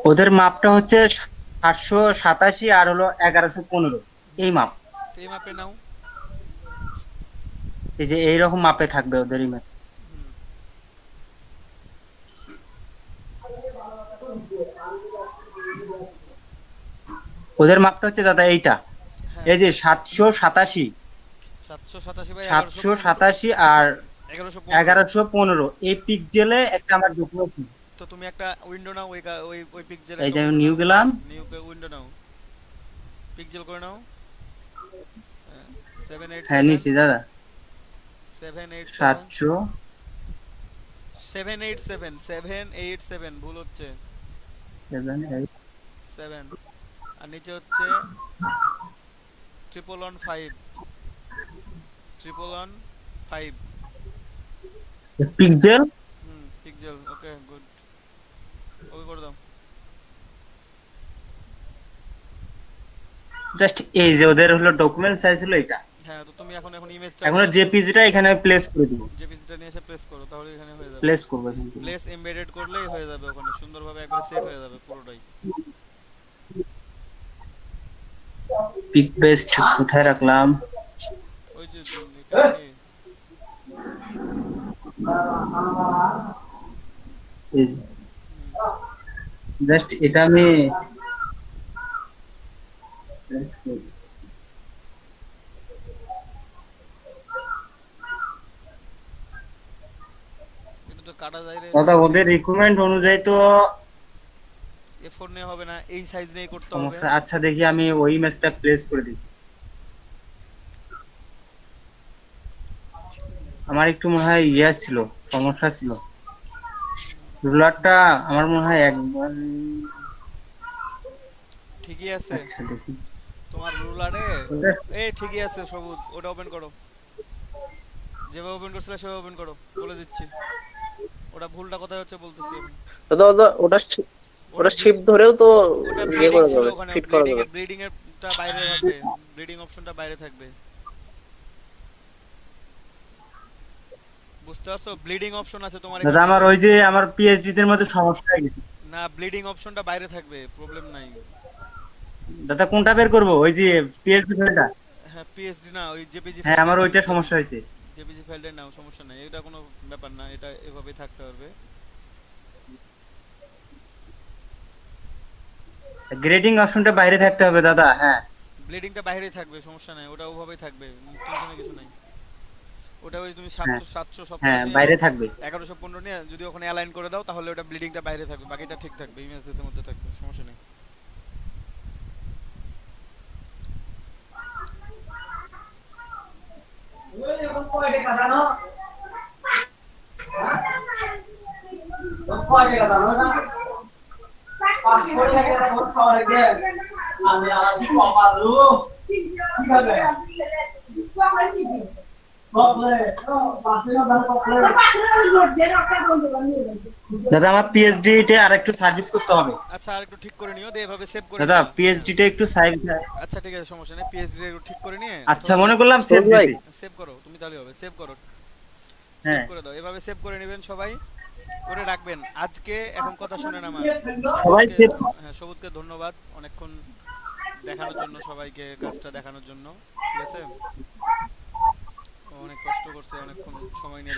S5: ওদের মাপটা হচ্ছে 787 আর হলো 1115, এই মাপ।
S1: তো এই মাপে নাও।
S5: এই যে এইরকম মাপে থাকবে ওদের ইমেজ।
S1: হুম,
S5: ওদের মাপটা হচ্ছে দাদা এইটা,
S1: হ্যাঁ
S5: এই যে 787,
S1: 787 বাই
S5: 787 আর
S1: 1115।
S5: 1115 এই পিক্সেলে একটা আমার ডকুমেন্ট।
S1: তো তুমি একটা উইন্ডো নাও, ওই পিক্সেল
S5: এই
S1: একটা
S5: যে আমি
S1: উইন্ডো
S5: নিউ
S1: নাও,
S5: গেলাম।
S1: নিউ উইন্ডো নাও, পিক্সেল করে নাও।
S5: হ্যাঁ নিছি দাদা। 700
S1: 787 ভুল হচ্ছে
S5: 7 8
S1: 7, আর নিচে হচ্ছে 5
S5: পিক্সেল।
S1: পিক্সেল। ওকে গুড, ওকে করে দাও।
S5: জাস্ট এই যে ওদের হলো ডকুমেন্ট সাইজ হলো এটা।
S1: হ্যাঁ, তো তুমি এখন ইমেজটা
S5: এখন জেপিজিটা এখানে প্লেস করে দিব।
S1: জেপিজিটা নিয়ে এসে প্লেস করো, তাহলে এখানে হয়ে যাবে।
S5: প্লেস করব এখান থেকে।
S1: প্লেস এমবেডেড করলেই হয়ে যাবে, ওখানে সুন্দরভাবে একবার সেট হয়ে যাবে পুরোটাই।
S5: পিক বেস্ট কোথায় রাখলাম?
S1: ওই যে এখানে
S5: এই জাস্ট এটা আমি প্লেস করব।
S1: এটা তো কাটা যায় রে।
S5: দাদা ওদের রিকোয়ারমেন্ট অনুযায়ী তো
S1: A4 নিয়ে হবে না, এই সাইজ নিয়ে করতে হবে।
S5: সমস্যা। আচ্ছা দেখি আমি ওই ইমেজটা প্লেস করে দিই। আমার একটু মনে হয় ছিল, সমস্যা ছিল। রুলারটা আমার মনে হয় একবার।
S1: ঠিকই আছে
S5: আচ্ছা দেখি
S1: তোমার রুলারে। এই ঠিকই আছে সবুজ, ওটা ওপেন করো, যেভাবে ওপেন করছিলে সেভাবে ওপেন করো, বলে দিচ্ছি। ওটা ভুলটা কোথায় হচ্ছে বলতেছি আমি।
S4: দাদা ওটা শিপ ধরেও তো
S1: ওটা
S4: ইয়ে
S1: ব্লিডিং
S4: করা
S1: ছিল,
S4: যাবে,
S1: ওখানে
S4: ফিট করা যাবে।
S1: ব্লিডিং এরটা বাইরে থাকবে, ব্লিডিং অপশনটা বাইরে থাকবে, বুঝতে পারছো? ব্লিডিং অপশন আছে তোমার
S5: দাদা
S1: এখানে।
S5: আমার ওই যে আমার পিএইচডি দের মধ্যে সমস্যা হয়ে গেছে।
S1: না, ব্লিডিং অপশনটা বাইরে থাকবে, প্রবলেম নাই।
S5: দাদা কোনটা বের করব? ওই যে পিএইচডি ফাইলটা?
S1: হ্যাঁ পিএসডি না, ওই জেপিজি
S5: হ্যাঁ আমার ওইটা সমস্যা হয়েছে।
S1: জেপিজি ফাইলটা নাও, সমস্যা নাই, এটা কোনো ব্যাপার না, এটা এভাবেই থাকতে পারবে।
S5: গ্রেডিং অপশনটা বাইরে থাকতে হবে দাদা। হ্যাঁ
S1: ব্লিডিংটা বাইরেই থাকবে, সমস্যা নাই, ওটা ওভাবেই থাকবে, টেনশনের কিছু নাই। ওটা ওই তুমি
S5: হ্যাঁ
S1: 787
S5: হ্যাঁ বাইরে থাকবে।
S1: 1115 নিয়ে যদি ওখানে অ্যালাইন করে দাও, তাহলে ওটা ব্লিডিংটা বাইরে থাকবে, বাকিটা ঠিক থাকবে, ইমেজ এর মধ্যে থাকবে, সমস্যা নেই।
S5: দাদা আমার পিএইচডি তে আরেকটু সার্ভিস করতে হবে।
S1: আচ্ছা, আর একটু ঠিক করে নিও, দিয়ে এভাবে সেভ করে
S5: দাদা
S1: নিও।
S5: পিএইচডি টা একটু সাইজ।
S1: আচ্ছা ঠিক আছে, সমস্যা নেই, পিএইচডি একটু ঠিক করে নিয়ে।
S5: আচ্ছা মনে করলাম সেভ দিছি।
S1: সেভ করো তুমি, তাহলে হবে, সেভ করো, সেভ
S5: হ্যাঁ
S1: করে দাও, এভাবে সেভ করে নেবেন সবাই, করে রাখবেন। আজকে এখন কথা শুনেন আমার,
S5: সবাই সেভ।
S1: হ্যাঁ সবুজকে ধন্যবাদ অনেকক্ষণ দেখানোর জন্য, সবাইকে কাজটা দেখানোর জন্য, ঠিক আছে? ও অনেক কষ্ট করছে, অনেকক্ষণ সময় নিয়ে